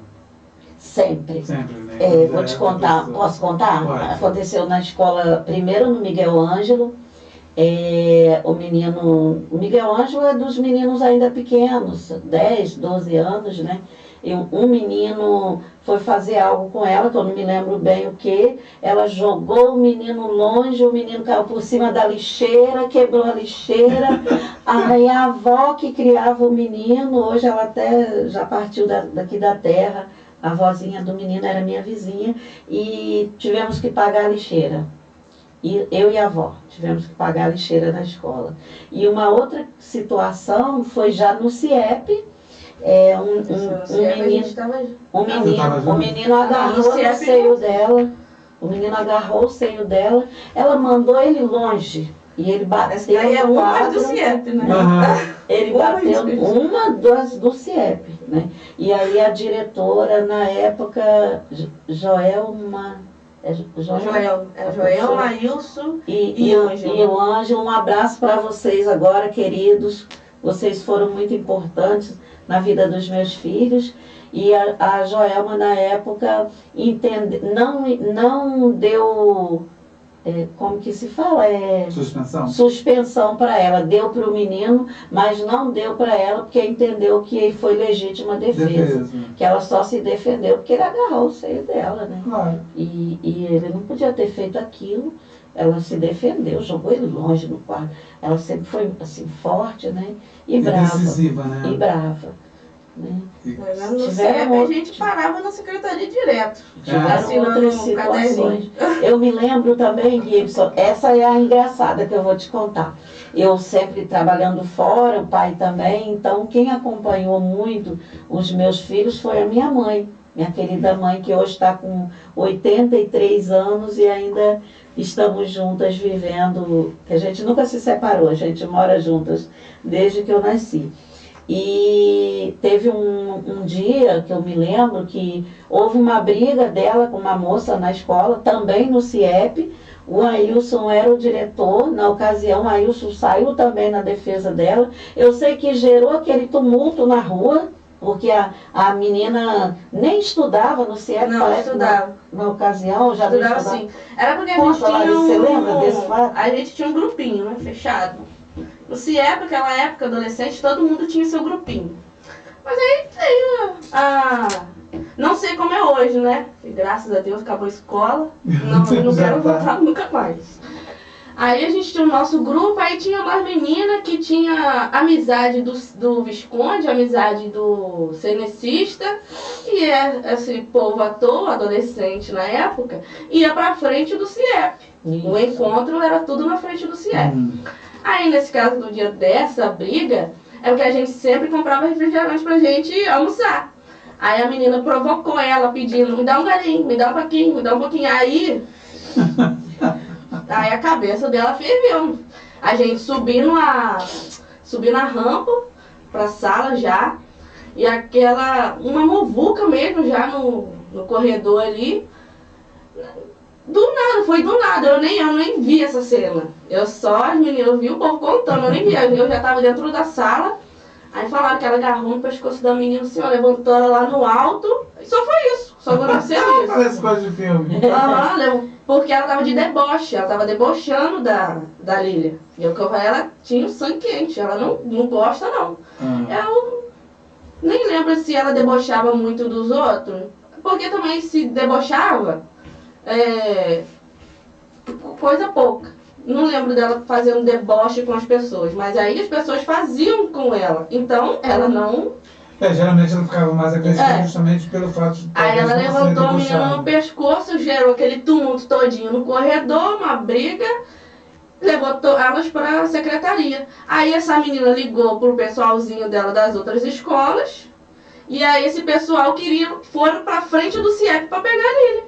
Sempre. Sempre, né? Vou te contar, posso contar? Pode. Aconteceu na escola, primeiro no Miguel Ângelo. O Miguel Ângelo é dos meninos ainda pequenos, 10, 12 anos, né? E um menino foi fazer algo com ela, que eu não me lembro bem o que. Ela jogou o menino longe, o menino caiu por cima da lixeira, quebrou a lixeira. Aí a avó que criava o menino, hoje ela até já partiu daqui da terra, a vozinha do menino era minha vizinha, e tivemos que pagar a lixeira. E eu e a avó tivemos que pagar a lixeira na escola. E uma outra situação foi já no CIEP. O menino agarrou o seio dela. O menino agarrou o seio dela. Ela mandou ele longe. E ele bateu no quadro. Do CIEP, né? Ele bateu uma do CIEP, né? E aí a diretora, na época, Joelma, Maílson e o Ângelo. Um abraço para vocês agora, queridos. Vocês foram muito importantes na vida dos meus filhos. E a Joelma, na época, não deu, como que se fala? Suspensão para ela. Deu para o menino, mas não deu para ela porque entendeu que foi legítima defesa. Que ela só se defendeu porque ele agarrou o seio dela, né? Claro. E ele não podia ter feito aquilo. Ela se defendeu, jogou ele longe no quarto. Ela sempre foi assim, forte, né? E brava. Decisiva, né? E brava. Né? No CIEP a gente parava na secretaria direto. Tiveram outras situações. Eu me lembro também, Gibson, essa é a engraçada que eu vou te contar. Eu sempre trabalhando fora, o pai também, então quem acompanhou muito os meus filhos foi a minha mãe. Minha querida mãe, que hoje está com 83 anos e ainda estamos juntas vivendo, que a gente nunca se separou, a gente mora juntas desde que eu nasci. E teve um dia que eu me lembro que houve uma briga dela com uma moça na escola, também no CIEP. O Ailson era o diretor, na ocasião o Ailson saiu também na defesa dela. Eu sei que gerou aquele tumulto na rua, porque a menina nem estudava no CIEP. Não, estudava. Na ocasião, já não estudava. Sim. Era porque a gente tinha Você lembra desse fato? A gente tinha um grupinho, né, fechado. No CIEP, naquela época, adolescente, todo mundo tinha seu grupinho. Mas aí tem não sei como é hoje, né? Graças a Deus acabou a escola. Não quero voltar nunca mais. Aí a gente tinha o nosso grupo, aí tinha umas meninas que tinha amizade do Visconde, amizade do cenecista, e esse povo à toa, adolescente na época, ia pra frente do CIEP. Isso. O encontro era tudo na frente do CIEP. Aí nesse caso do dia dessa briga, é o que a gente sempre comprava refrigerante pra gente almoçar. Aí a menina provocou ela pedindo, me dá um galinho, me dá um pouquinho, me dá um pouquinho. Aí a cabeça dela ferveu. A gente subiu na rampa pra sala já, e uma muvuca mesmo já no corredor ali. Foi do nada, eu nem vi essa cena. As meninas vi o povo contando, eu nem vi. Eu já tava dentro da sala, aí falaram que ela agarrou no pescoço da menina, assim, ó, levantou ela lá no alto, e só foi isso. Só aconteceu isso. Parece coisa de filme. Porque ela tava de deboche, ela tava debochando da Lília. E eu falei, ela tinha o sangue quente, ela não gosta não. Eu nem lembro se ela debochava muito dos outros, porque também se debochava, coisa pouca. Não lembro dela fazendo deboche com as pessoas, mas aí as pessoas faziam com ela. Então ela não... geralmente ela ficava mais agressiva justamente pelo fato de... Aí ela levantou a menina no pescoço, gerou aquele tumulto todinho no corredor, uma briga, levou elas para a secretaria. Aí essa menina ligou pro pessoalzinho dela das outras escolas, e aí esse pessoal foram pra frente do CIEP para pegar ele.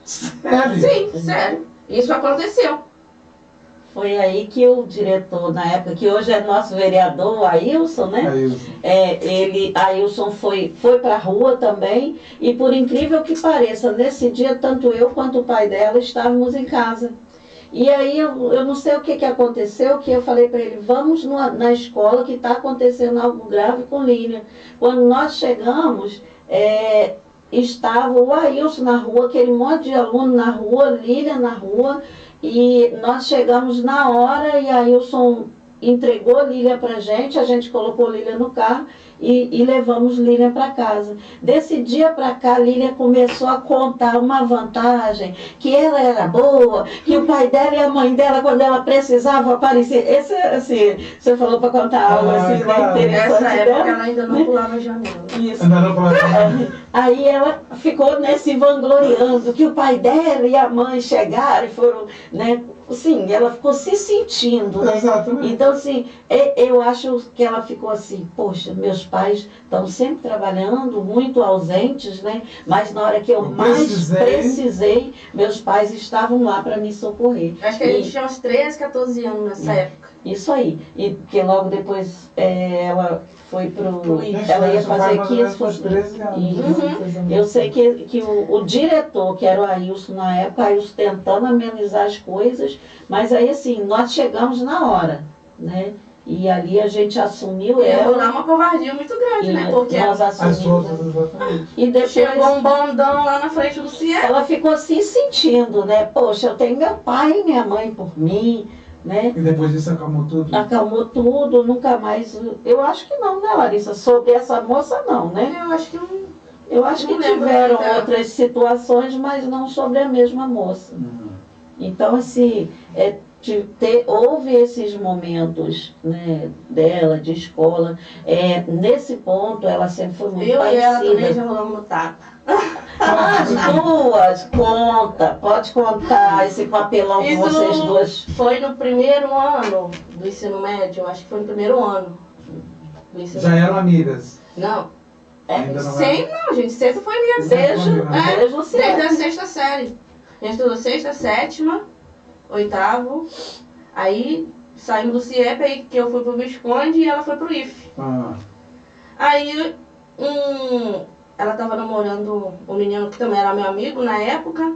Sério? Sim, sério. Isso aconteceu. Foi aí que o diretor, na época, que hoje é nosso vereador, o Ailson, né? Ailson foi para a rua também, e por incrível que pareça, nesse dia, tanto eu quanto o pai dela estávamos em casa. E aí eu não sei o que aconteceu, que eu falei para ele, vamos na escola que está acontecendo algo grave com Lília. Quando nós chegamos, estava o Ailson na rua, aquele monte de aluno na rua, Lília na rua, e nós chegamos na hora e Ailson entregou Lília para a gente colocou Lília no carro e levamos Lília para casa. Desse dia para cá, Lília começou a contar uma vantagem, que ela era boa, que o pai dela e a mãe dela, quando ela precisava aparecer. Esse, assim, você falou para contar algo assim, claro. interessante. Nessa época ela ainda não pulava a janela. Isso. Isso. Aí ela ficou se vangloriando que o pai dela e a mãe chegaram e foram, né? Assim, ela ficou se sentindo, né? Exatamente. Então, assim, eu acho que ela ficou assim, poxa, meus pais estão sempre trabalhando, muito ausentes, né? Mas na hora que eu mais precisei, meus pais estavam lá para me socorrer. Acho que a gente tinha uns 13, 14 anos nessa época. Isso aí. E porque logo depois ela foi ela ia fazer 15 anos. Eu sei que o diretor, que era o Ailson na época, Ailson tentando amenizar as coisas, mas aí assim, nós chegamos na hora, né? E ali a gente assumiu ela. Lá uma covardia muito grande, né? Porque nós assumimos. E depois chegou um bondão lá na frente do CIE. Ela ficou assim sentindo, né? Poxa, eu tenho meu pai e minha mãe por mim. Né? E depois disso acalmou tudo? Acalmou tudo, nunca mais. Eu acho que não, né, Larissa? Sobre essa moça, não, né? Eu acho que não. Eu acho que tiveram outras situações, mas não sobre a mesma moça. Então, assim, houve esses momentos, né, dela, de escola. Nesse ponto, ela sempre foi muito parecida. Eu e ela também já rolamos no tapa. As duas, pode contar esse papelão com vocês duas. Foi no primeiro ano do ensino médio, acho que foi no primeiro ano do ensino médio. Já eram amigas? Não. Não, gente, sempre foi minha desde a sexta série. A gente estudou sexta, sétima, oitavo, aí saímos do CIEP, aí que eu fui pro Visconde e ela foi pro IF. Aí ela estava namorando um menino que também era meu amigo na época.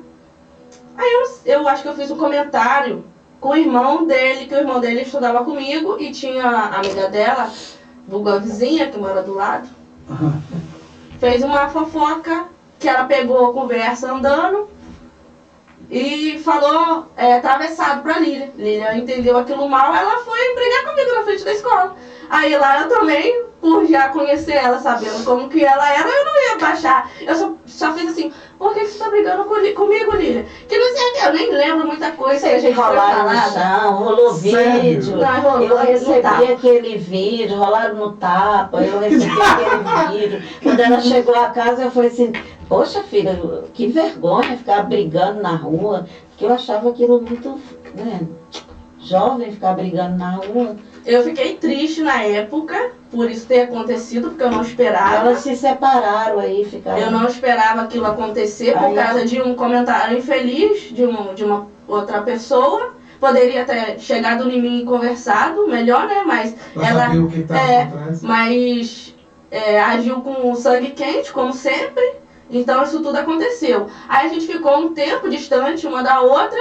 Aí eu acho que eu fiz um comentário com o irmão dele, que o irmão dele estudava comigo e tinha a amiga dela, vulgar vizinha, que mora do lado. Fez uma fofoca que ela pegou a conversa andando e falou atravessado pra Lília. Lília entendeu aquilo mal, ela foi brigar comigo na frente da escola. Aí lá eu também, por já conhecer ela, sabendo como que ela era, eu não ia baixar. Eu só fiz assim, por que você tá brigando comigo, Lília? Que não sei o que, eu nem lembro muita coisa que a gente rolaram no chão, rolou vídeo. Não, eu recebi aquele vídeo, rolaram no tapa, eu recebi aquele vídeo. Quando ela chegou a casa, eu falei assim, poxa filha, que vergonha ficar brigando na rua, porque eu achava aquilo muito, né, jovem ficar brigando na rua. Eu fiquei triste na época, por isso ter acontecido, porque eu não esperava. Elas se separaram aí, ficaram. Eu não esperava aquilo acontecer por causa de um comentário infeliz de uma outra pessoa. Poderia ter chegado em mim e conversado, melhor, né? Mas ela agiu com sangue quente, como sempre. Então isso tudo aconteceu. Aí a gente ficou um tempo distante uma da outra,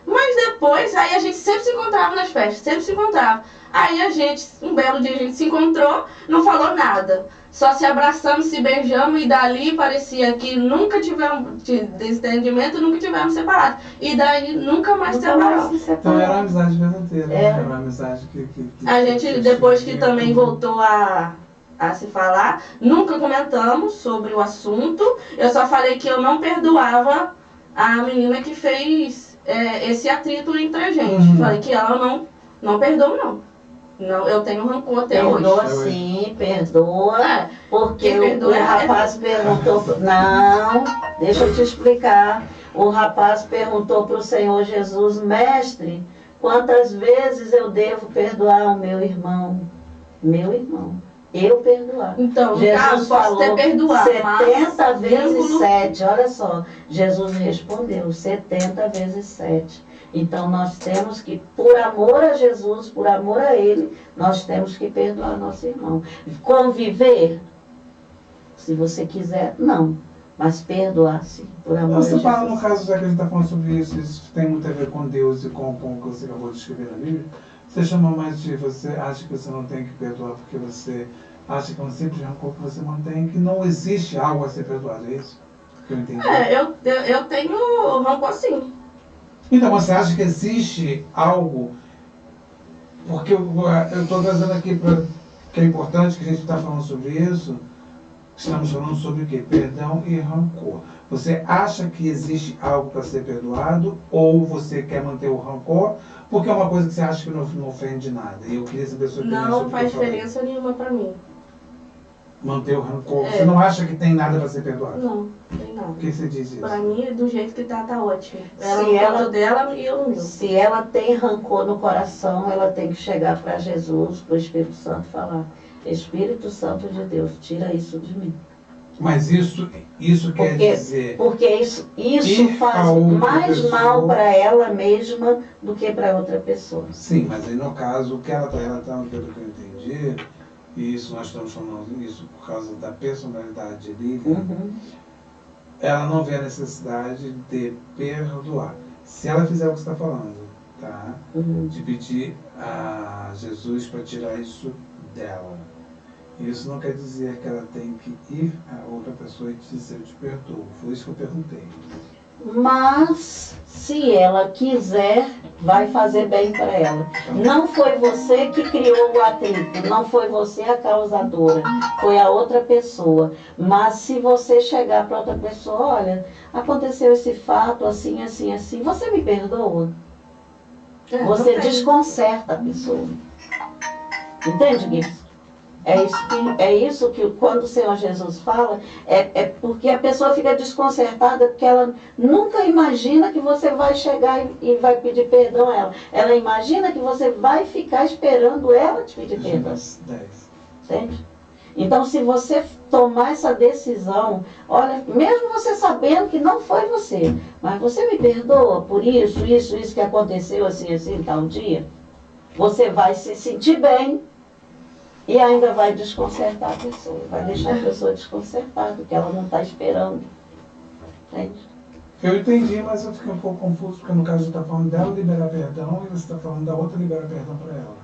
mas depois, aí a gente sempre se encontrava nas festas, sempre se encontrava. Aí um belo dia a gente se encontrou, não falou nada. Só se abraçamos, se beijamos e dali parecia que nunca tivemos desentendimento, nunca tivemos separados. E daí nunca mais separamos. Então era uma amizade verdadeira, era uma amizade que a gente, depois que também voltou a se falar, nunca comentamos sobre o assunto. Eu só falei que eu não perdoava a menina que fez esse atrito entre a gente. Falei que ela não perdoa, não. Não, eu tenho rancor até hoje. Perdoa sim, perdoa. Porque o rapaz perguntou... Não, deixa eu te explicar. O rapaz perguntou para o Senhor Jesus, mestre, quantas vezes eu devo perdoar o meu irmão? Meu irmão. Eu perdoar. Então, Jesus falou ter perdoado, 70 vezes 7. Olha só, Jesus respondeu 70 vezes 7. Então nós temos que, por amor a Jesus, por amor a Ele, nós temos que perdoar nosso irmão. Conviver, se você quiser, não. Mas perdoar, sim, por amor a Você Jesus. fala, no caso, já que a gente está falando sobre isso, isso tem muito a ver com Deus e com o que você acabou de escrever na Bíblia. Você chama mais de, você acha que você não tem que perdoar porque você acha que é um simples rancor que você mantém, que não existe algo a ser perdoado, é isso? Que eu entendi. Eu tenho rancor sim. Então, você acha que existe algo, porque eu estou trazendo aqui para que é importante que a gente está falando sobre isso, estamos falando sobre o quê? Perdão e rancor. Você acha que existe algo para ser perdoado ou você quer manter o rancor porque é uma coisa que você acha que não ofende nada? E eu queria saber a sua opinião Não sobre faz o que eu falei. diferença nenhuma pra mim. Manter o rancor. É. Você não acha que tem nada para ser perdoado? Não tem nada. Por que você diz isso? Pra mim, do jeito que tá ótimo. Ela Se no ela- canto dela e eu no meu. Se ela tem rancor no coração, ela tem que chegar para Jesus, para o Espírito Santo, e falar: Espírito Santo de Deus, tira isso de mim. Mas isso quer Porque- dizer... Porque isso Ir faz a outra mais pessoa. mal para ela mesma do que para outra pessoa. Sim, mas aí no caso, o que ela está relatando, pelo que eu entendi, e isso nós estamos falando isso por causa da personalidade de Lilian, Uhum. ela não vê a necessidade de perdoar. Se ela fizer o que você está falando, tá? Uhum. De pedir a Jesus para tirar isso dela. Isso não quer dizer que ela tem que ir a outra pessoa e dizer eu te perdoo. Foi isso que eu perguntei. Mas, se ela quiser, vai fazer bem para ela. Não foi você que criou o atrito, não foi você a causadora, foi a outra pessoa. Mas se você chegar para outra pessoa, olha, aconteceu esse fato assim, assim, assim, você me perdoa? Você desconcerta a pessoa. Entende, Gibson? É isso que quando o Senhor Jesus fala, é porque a pessoa fica desconcertada, porque ela nunca imagina que você vai chegar e vai pedir perdão a ela. Ela imagina que você vai ficar esperando ela te pedir perdão. 10. Entende? Então, se você tomar essa decisão, olha, mesmo você sabendo que não foi você, mas você me perdoa por isso que aconteceu assim, assim, tal dia, você vai se sentir bem. E ainda vai desconcertar a pessoa, vai deixar a pessoa desconcertada, porque ela não está esperando. Entende? Eu entendi, mas eu fiquei um pouco confuso, porque no caso você está falando dela liberar perdão e você está falando da outra liberar perdão para ela.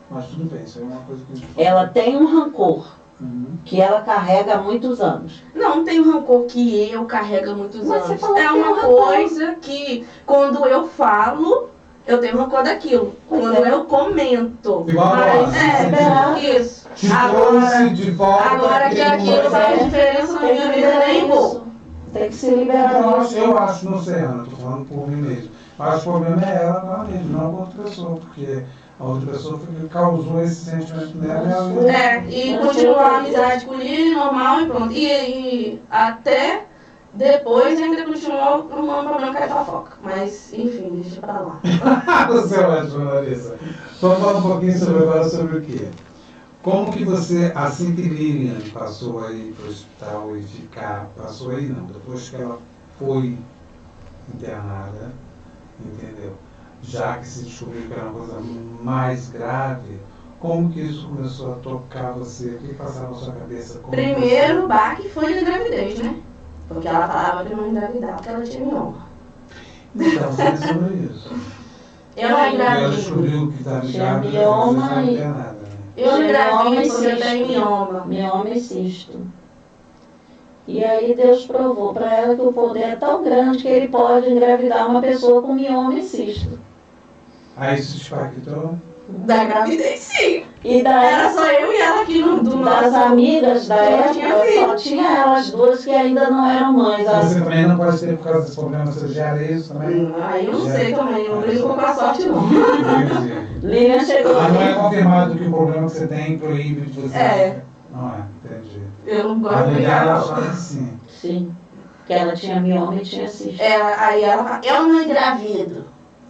Mas tudo bem, isso é uma coisa que a gente... Ela tem um rancor Uhum. que ela carrega há muitos anos. Não tem o rancor que eu carrego há muitos Mas você anos. falou É que tem uma um rancor. coisa que, quando eu falo, eu tenho rancor daquilo. Pois Quando é. eu comento. Igual a Mas, nós, você isso. Te trouxe de volta Agora que aquele aquilo momento. faz diferença na minha vida, nem vou. Tem que se liberar disso. Eu acho, não sei, Ana, estou falando por mim mesmo. Acho que o problema é ela com ela mesma, não com a outra pessoa, porque a outra pessoa foi que causou esse sentimento nela. E continuar a amizade com ele, normal e pronto. E até depois ainda continuou arrumando problema com a fofoca. Mas, enfim, deixa pra lá. Você é ótimo, Larissa. Vamos falar um pouquinho agora sobre o quê? Como que você, assim que Lilian passou aí para o hospital e passou aí não, depois que ela foi internada, entendeu? Já que se descobriu que era uma coisa mais grave, como que isso começou a tocar você? O que passava na sua cabeça? Como Primeiro, o baque foi na gravidez, né? Porque ela falava que não engravidava, porque ela tinha mioma. Então, você mencionou isso. Eu não Ela engravido. descobriu que estava Tinha grávida, mioma você estava e- internada, né? Eu não engravido porque eu cisto. tenho mioma. Mioma e cisto. E aí Deus provou para ela que o poder é tão grande que ele pode engravidar uma pessoa com mioma e cisto. Aí isso te impactou? Da gravidez, sim. E da Era só eu e ela aqui do das nosso... amigas da Eu tinha época, filho. só tinha elas duas que ainda não eram mães. Você também não pode ter por causa desse problema, você gera isso também? Aí eu não sei também, eu não brinco com a sorte não. Entendi. Lilian chegou Ah, não é aqui. confirmado que o problema que você tem proíbe de você. É. Não é, entendi. Eu não A gosto de mulher brincar ela não. só assim. Sim, que ela tinha mioma e tinha cisto. Aí ela fala, eu não engravido.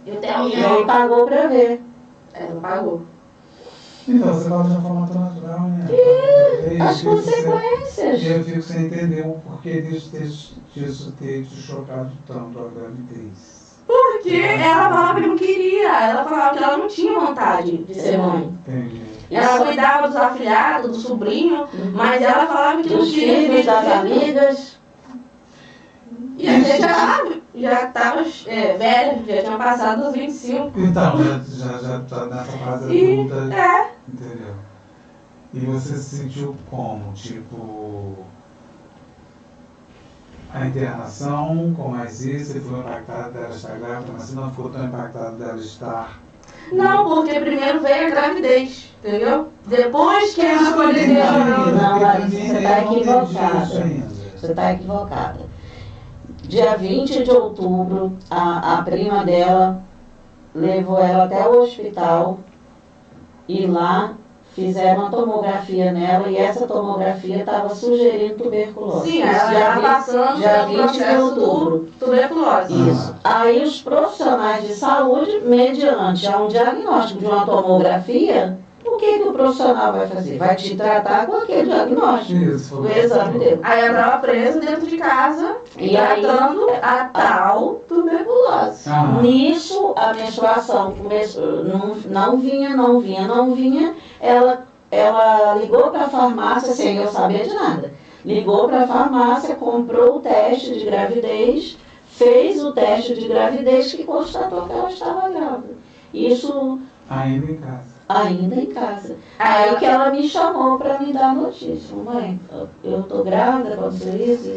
Eu tenho E aí mioma. pagou pra ver. Ela pagou. Então, você fala de uma forma tão natural, né? As consequências. Eu fico sem entender o porquê disso ter te chocado tanto a gravidez. Por porque ela falava que não queria. Ela falava que ela não tinha vontade de ser mãe. Entendi. Ela cuidava dos afilhados, do sobrinho, mas ela falava que não Dos queria. filhos, das amigas. E a gente já estava velha, já tinha passado dos 25. Então, já tá nessa fase E, adulta. Entendeu? E você se sentiu como? Tipo, a internação, com mais isso, você foi impactada dela estar grávida, mas você não ficou tão impactada dela estar. Não, porque primeiro veio a gravidez, entendeu? Depois que ela Isso eu entendi aconteceu. ainda, Não, porque mas pra mim, você eu tá não entendi equivocada. isso ainda. Você está equivocada. Dia 20 de outubro, a prima dela levou ela até o hospital e lá fizeram uma tomografia nela e essa tomografia estava sugerindo tuberculose. Sim, Isso ela dia estava 20 passando dia pelo 20 de processo outubro. do tuberculose. Isso. Aí os profissionais de saúde, mediante a um diagnóstico de uma tomografia, o que o profissional vai fazer? Vai te tratar com aquele diagnóstico, Isso, o exame dele. Aí ela estava presa dentro de casa, E aí- tratando a tal tuberculose. Ah, Nisso, a menstruação começou, não vinha. Ela ligou para a farmácia sem eu saber de nada. Ligou para a farmácia, comprou o teste de gravidez, fez o teste de gravidez que constatou que ela estava grávida. Isso ainda em casa. ainda em casa. Aí que ela me chamou para me dar notícia. Mãe, eu tô grávida, aconteceu isso.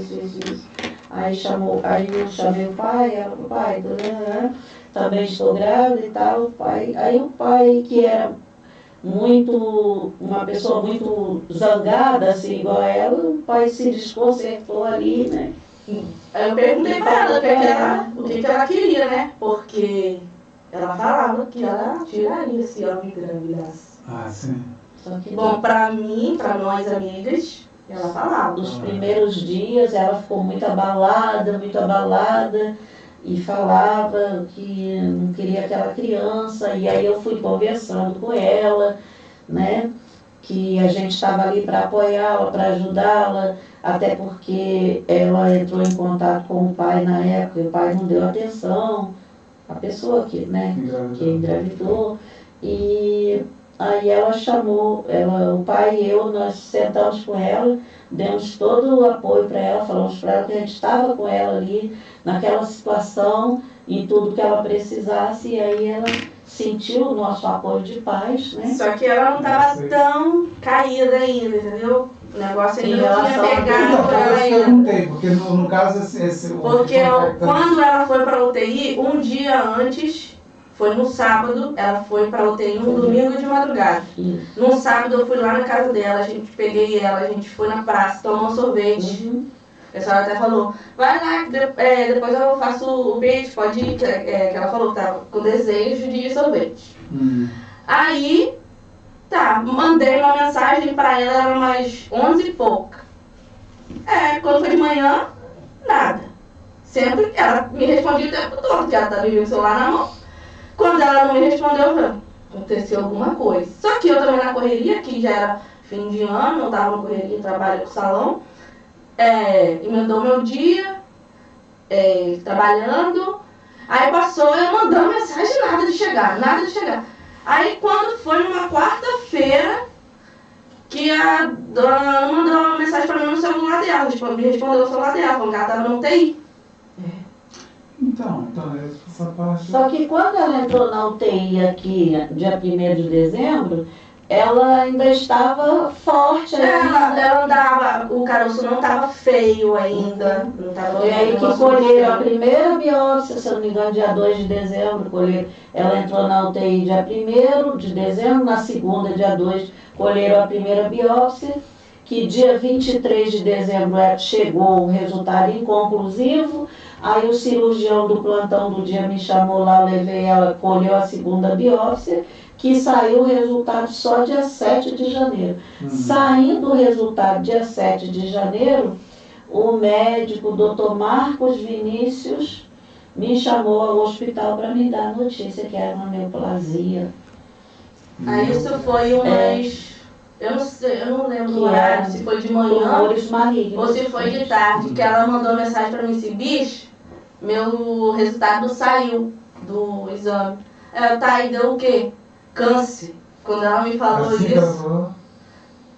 Aí eu chamei o pai, ela falou, pai, também estou grávida e tal. Aí o pai, que era uma pessoa muito zangada, assim, igual a ela, o pai se desconcertou ali, né? Aí eu perguntei pra ela o que ela queria, né? Porque ela falava que ela tiraria se ela me engravidasse. Ah, sim. Só que Bom, pra mim, pra nós amigas, ela falava. nos primeiros dias ela ficou muito abalada e falava que não queria aquela criança. E aí eu fui conversando com ela, né? Que a gente estava ali para apoiá-la, para ajudá-la, até porque ela entrou em contato com o pai na época e o pai não deu atenção, a pessoa que, né, que engravidou. E aí ela chamou, o pai e eu, nós sentamos com ela, demos todo o apoio para ela, falamos para ela que a gente estava com ela ali, naquela situação, em tudo que ela precisasse, e aí ela sentiu o nosso apoio de paz, né? Só que ela não estava tão caída ainda, entendeu? O negócio ainda não tinha pegado ela Eu ainda. perguntei, porque no caso esse Porque quando ela foi para UTI, um dia antes, foi no sábado, ela foi para UTI no domingo de madrugada. Isso. Num sábado eu fui lá na casa dela, peguei ela, a gente foi na praça, tomou um sorvete. Uhum. A senhora até falou, vai lá, depois eu faço o peixe, pode ir, que ela falou que tava com desejo de sorvete. Aí, tá, mandei uma mensagem pra ela, era umas 11 e pouca. Quando foi de manhã, nada. Sempre ela me respondia o tempo todo, que ela tá vivendo o celular na mão. Quando ela não me respondeu, eu falei, aconteceu alguma coisa. Só que eu também na correria, que já era fim de ano, eu tava na correria de trabalho com salão, emendou meu dia, trabalhando, aí passou eu mandando mensagem, nada de chegar. Aí quando foi numa quarta-feira, que a dona Ana mandou uma mensagem pra mim no celular dela, me respondeu no celular dela, falando que ela tava no UTI. Então, essa parte... Só que quando ela entrou na UTI aqui, dia 1º de dezembro, ela ainda estava forte ainda. Ela andava, o caroço não estava feio ainda. Não tava Foi aí que colheram a primeira biópsia, se eu não me engano, dia 2 de dezembro, ela entrou na UTI dia 1º de dezembro, na segunda, dia 2, colheram a primeira biópsia, que dia 23 de dezembro chegou o resultado inconclusivo. Aí o cirurgião do plantão do dia me chamou lá, levei ela, colheu a segunda biópsia, que saiu o resultado só dia 7 de janeiro. Saindo o resultado dia 7 de janeiro, o médico, o doutor Marcos Vinícius, me chamou ao hospital para me dar a notícia que era uma neoplasia. Aí isso foi umas... Eu não lembro do horário, se foi de manhã ou se foi de tarde, que ela mandou mensagem para mim assim, bicho, meu resultado saiu. do exame. Tá, e deu o quê? Câncer. Quando ela me falou Assim que isso. ela falou?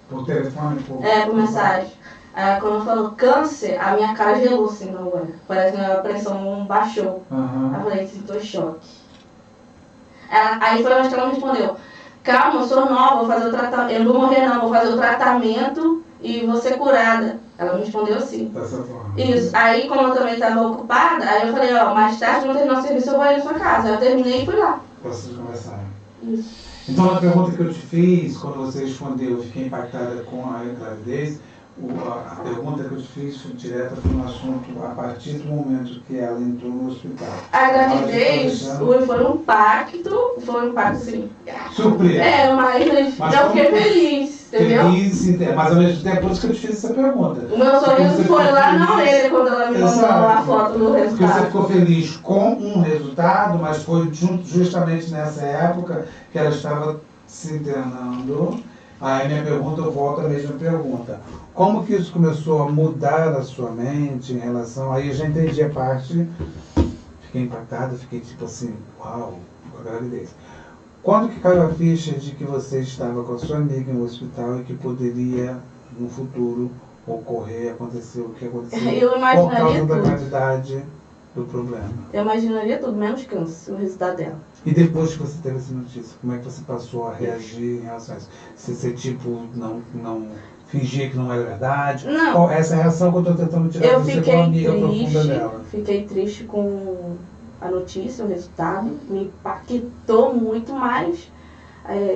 Por telefone? Por mensagem. Aí quando falou câncer, a minha cara gelou assim na hora. Parece que a pressão baixou. Uhum. Aí eu falei, tô em choque. Aí foi onde que ela me respondeu, calma, eu sou nova, vou fazer o tratamento. Eu não vou morrer não, vou fazer o tratamento e vou ser curada. Ela me respondeu assim. Dessa forma. Isso. Aí como eu também estava ocupada, aí eu falei, mais tarde, quando terminar o serviço, eu vou ir na sua casa. Aí eu terminei e fui lá. Pra vocês conversarem. Isso. Então, a pergunta que eu te fiz, quando você respondeu, eu fiquei impactada com a gravidez, a pergunta que eu te fiz foi direta para um assunto a partir do momento que ela entrou no hospital. A gravidez foi um impacto sim. Surpresa. Mas eu fiquei feliz, entendeu? Feliz, mas ao mesmo tempo, por isso que eu te fiz essa pergunta. O meu sorriso foi lá, não ele, quando ela me mandou a foto do resultado. Porque você ficou feliz com um resultado, mas foi justamente nessa época que ela estava se internando. Aí minha pergunta, eu volto à mesma pergunta. Como que isso começou a mudar a sua mente em relação... Aí eu já entendi a parte, fiquei impactada, fiquei tipo assim, uau, com a gravidez. Quando que caiu a ficha de que você estava com a sua amiga no hospital e que poderia, no futuro, acontecer o que aconteceu Eu imaginaria por causa da tudo. gravidade do problema? Eu imaginaria tudo, menos câncer, o resultado dela. E depois que você teve essa notícia, como é que você passou a reagir em relação a isso? Você tipo, não fingia que não era verdade? Não. Qual, essa é a reação que eu estou tentando tirar Eu de você fiquei como amiga profunda dela. fiquei triste com a notícia, o resultado, me impactou muito mais.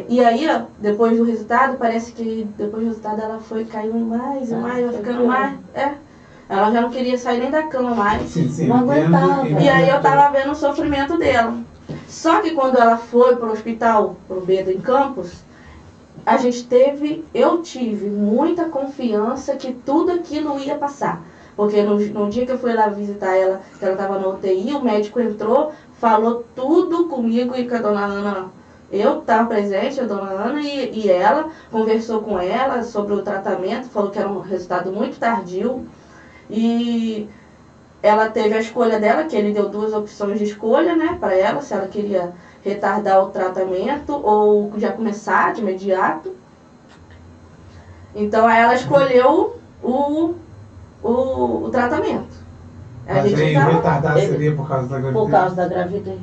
E aí, ó, depois do resultado, parece que depois do resultado ela foi caindo mais e mais, vai ficando mais. Ela já não queria sair nem da cama mais. Sim, Não aguentava. E aí eu tava vendo o sofrimento dela. Só que quando ela foi pro hospital, pro Beda em Campos, eu tive muita confiança que tudo aquilo ia passar. Porque no dia que eu fui lá visitar ela, que ela estava no UTI, o médico entrou, falou tudo comigo e com a dona Ana. Eu estava presente, a dona Ana, e ela conversou com ela sobre o tratamento, falou que era um resultado muito tardio. E ela teve a escolha dela, que ele deu 2 opções de escolha, né, para ela, se ela queria retardar o tratamento ou já começar de imediato. Então ela escolheu o tratamento. Mas aí retardar seria por causa da gravidez? Por causa da gravidez.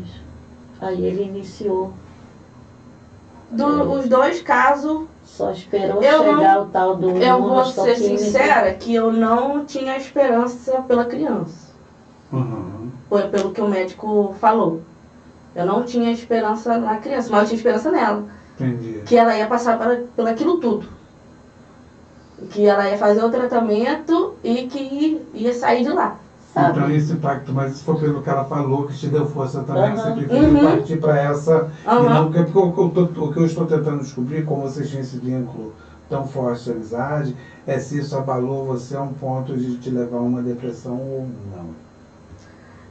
Aí ele iniciou. Os 2 casos, só esperou chegar o tal do eu vou ser sincera que eu não tinha esperança pela criança. Uhum. Pelo que o médico falou. Eu não tinha esperança na criança, mas eu tinha esperança nela. Entendi. Que ela ia passar por aquilo tudo. Que ela ia fazer o tratamento e que ia sair de lá. Sabe? Então esse impacto, mas isso foi pelo que ela falou, que te deu força também, que você preferiu partir para essa, e não porque o que eu estou tentando descobrir, como vocês tinham esse vínculo tão forte de amizade, é se isso abalou você a um ponto de te levar a uma depressão ou não.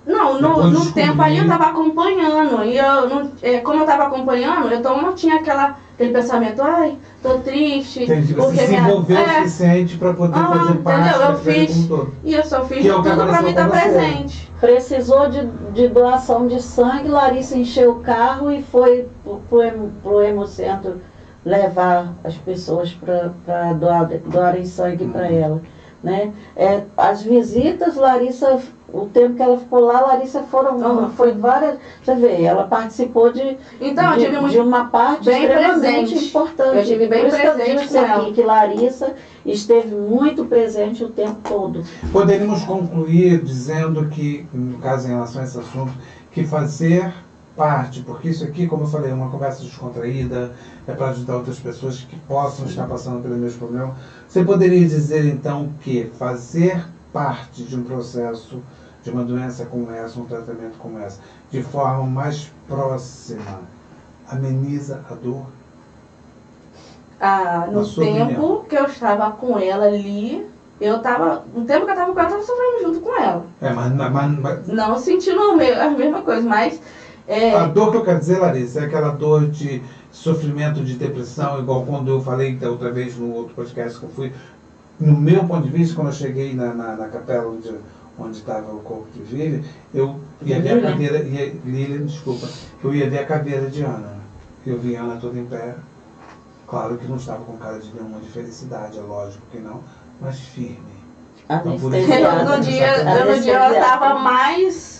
Não, no tempo ali eu estava acompanhando, e como eu estava acompanhando, eu não tinha aquele pensamento, ai, tô triste. Entendi, você se envolveu o suficiente para poder fazer parte da história como um todo. E eu só fiz tudo para mim estar presente. Precisou de doação de sangue, Larissa encheu o carro e foi pro Hemocentro levar as pessoas para doarem sangue para ela. Né? As visitas, Larissa, o tempo que ela ficou lá, Larissa foi várias. Você vê, ela participou de uma parte bem extremamente presente. importante. Eu tive bem presente com ela. Que Larissa esteve muito presente o tempo todo. Poderíamos concluir dizendo que, no caso em relação a esse assunto, que fazer parte, porque isso aqui, como eu falei, é uma conversa descontraída, é para ajudar outras pessoas que possam estar passando pelo mesmo problema. Você poderia dizer, então, que fazer parte de um processo, de uma doença como essa, um tratamento como essa, de forma mais próxima, ameniza a dor? No tempo que eu estava com ela ali, no tempo que eu estava com ela, eu estava sofrendo junto com ela. Mas não sentindo a mesma coisa, mas... A dor que eu quero dizer, Larissa, é aquela dor de sofrimento, de depressão, igual quando eu falei da outra vez no outro podcast que eu fui. No meu ponto de vista, quando eu cheguei na capela onde estava o corpo de Vivian, eu ia ver a cadeira, Lilian, desculpa, eu ia ver a cadeira de Ana. Eu vi Ana toda em pé, claro que não estava com cara de nenhuma de felicidade, é lógico que não, mas firme. Então, por isso, No dia ela estava mais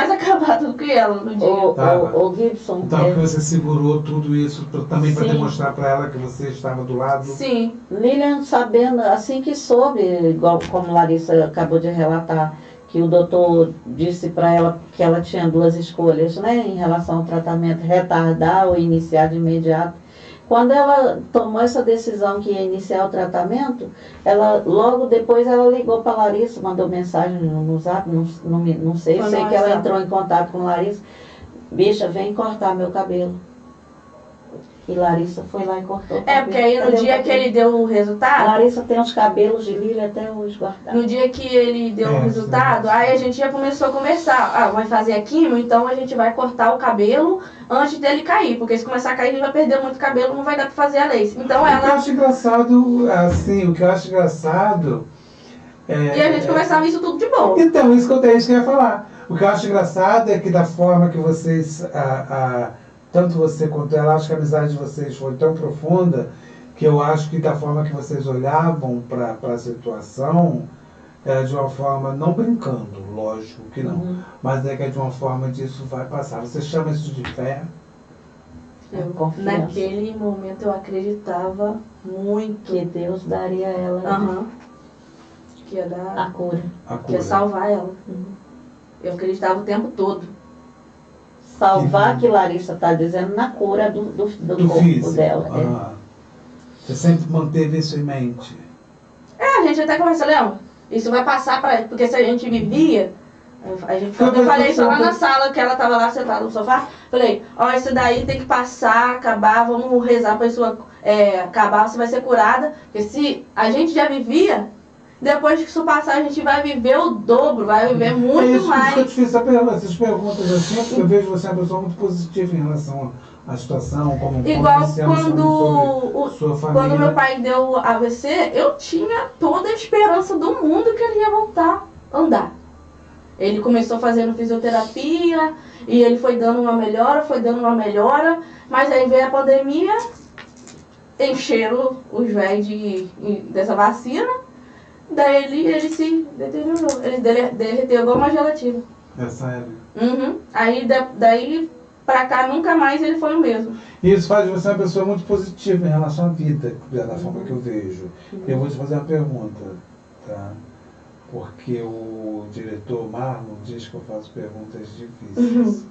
acabada do que ela no dia. O Gibson. Então que você segurou tudo isso também para Sim. demonstrar para ela que você estava do lado. Sim. Lilian, sabendo, assim que soube, igual como Larissa acabou de relatar, que o doutor disse para ela que ela tinha duas escolhas, né, em relação ao tratamento, retardar ou iniciar de imediato. Quando ela tomou essa decisão que ia iniciar o tratamento, ela, logo depois ela ligou para Larissa, mandou mensagem no Zap, não sei, sei que ela entrou em contato com Larissa. Bicha, vem cortar meu cabelo. E Larissa foi lá e cortou o cabelo. Porque aí no dia que ele deu o resultado... Larissa tem os cabelos de Lilian até hoje guardados. No dia que ele deu o resultado, aí a gente já começou a conversar. Vai fazer a quimio, então a gente vai cortar o cabelo antes dele cair. Porque se começar a cair, ele vai perder muito cabelo, não vai dar pra fazer a lace. Então O que eu ela... acho engraçado, assim, E a gente conversava isso tudo de boa. Então, isso que eu ia falar. O que eu acho engraçado é que da forma que vocês, tanto você quanto ela, acho que a amizade de vocês foi tão profunda que eu acho que da forma que vocês olhavam para a situação, era de uma forma, não brincando, lógico que não, mas é que é de uma forma de isso vai passar. Você chama isso de fé? Naquele momento eu acreditava muito Que Deus daria a ela que ia dar a cura. que ia salvar ela. Eu acreditava o tempo todo. Salvar, que Larissa está dizendo, na cura do corpo físico dela. Você sempre manteve isso em mente? A gente até conversa, Léo, isso vai passar pra... Porque se a gente vivia... eu falei só lá na sala, que ela estava lá sentada no sofá. Falei, isso daí tem que passar, acabar, vamos rezar pra isso acabar, você vai ser curada. Porque se a gente já vivia... Depois que isso passar, a gente vai viver o dobro, vai viver muito mais. Isso que eu te fiz essas perguntas assim, porque eu vejo você uma pessoa muito positiva em relação à situação, como igual sua quando meu pai deu AVC, eu tinha toda a esperança do mundo que ele ia voltar a andar. Ele começou fazendo fisioterapia, e ele foi dando uma melhora, mas aí veio a pandemia, encheram os velhos dessa vacina. Daí ele se deteriorou. Ele derreteu igual uma gelatina. É sério? Aí daí pra cá nunca mais ele foi o mesmo. E isso faz de você uma pessoa muito positiva em relação à vida, da forma que eu vejo. Eu vou te fazer uma pergunta, tá? Porque o diretor Marlon diz que eu faço perguntas difíceis.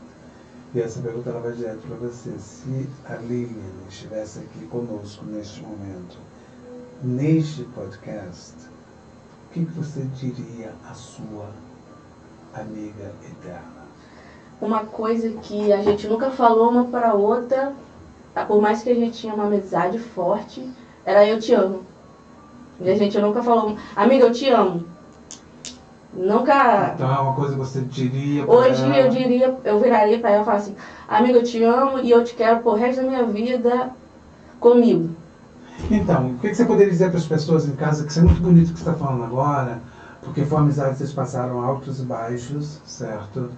E essa pergunta ela vai direto para você. Se a Lilian estivesse aqui conosco neste momento, neste podcast, o que você diria à sua amiga eterna? Uma coisa que a gente nunca falou uma para a outra, por mais que a gente tinha uma amizade forte, era eu te amo. E a gente nunca falou, amiga, eu te amo. Nunca... Então é uma coisa que você diria pra Hoje ela... eu viraria para ela e falaria assim, amiga, eu te amo e eu te quero pro resto da minha vida comigo. Então, o que você poderia dizer para as pessoas em casa, que isso é muito bonito o que você está falando agora, porque foi uma amizade que vocês passaram altos e baixos, certo?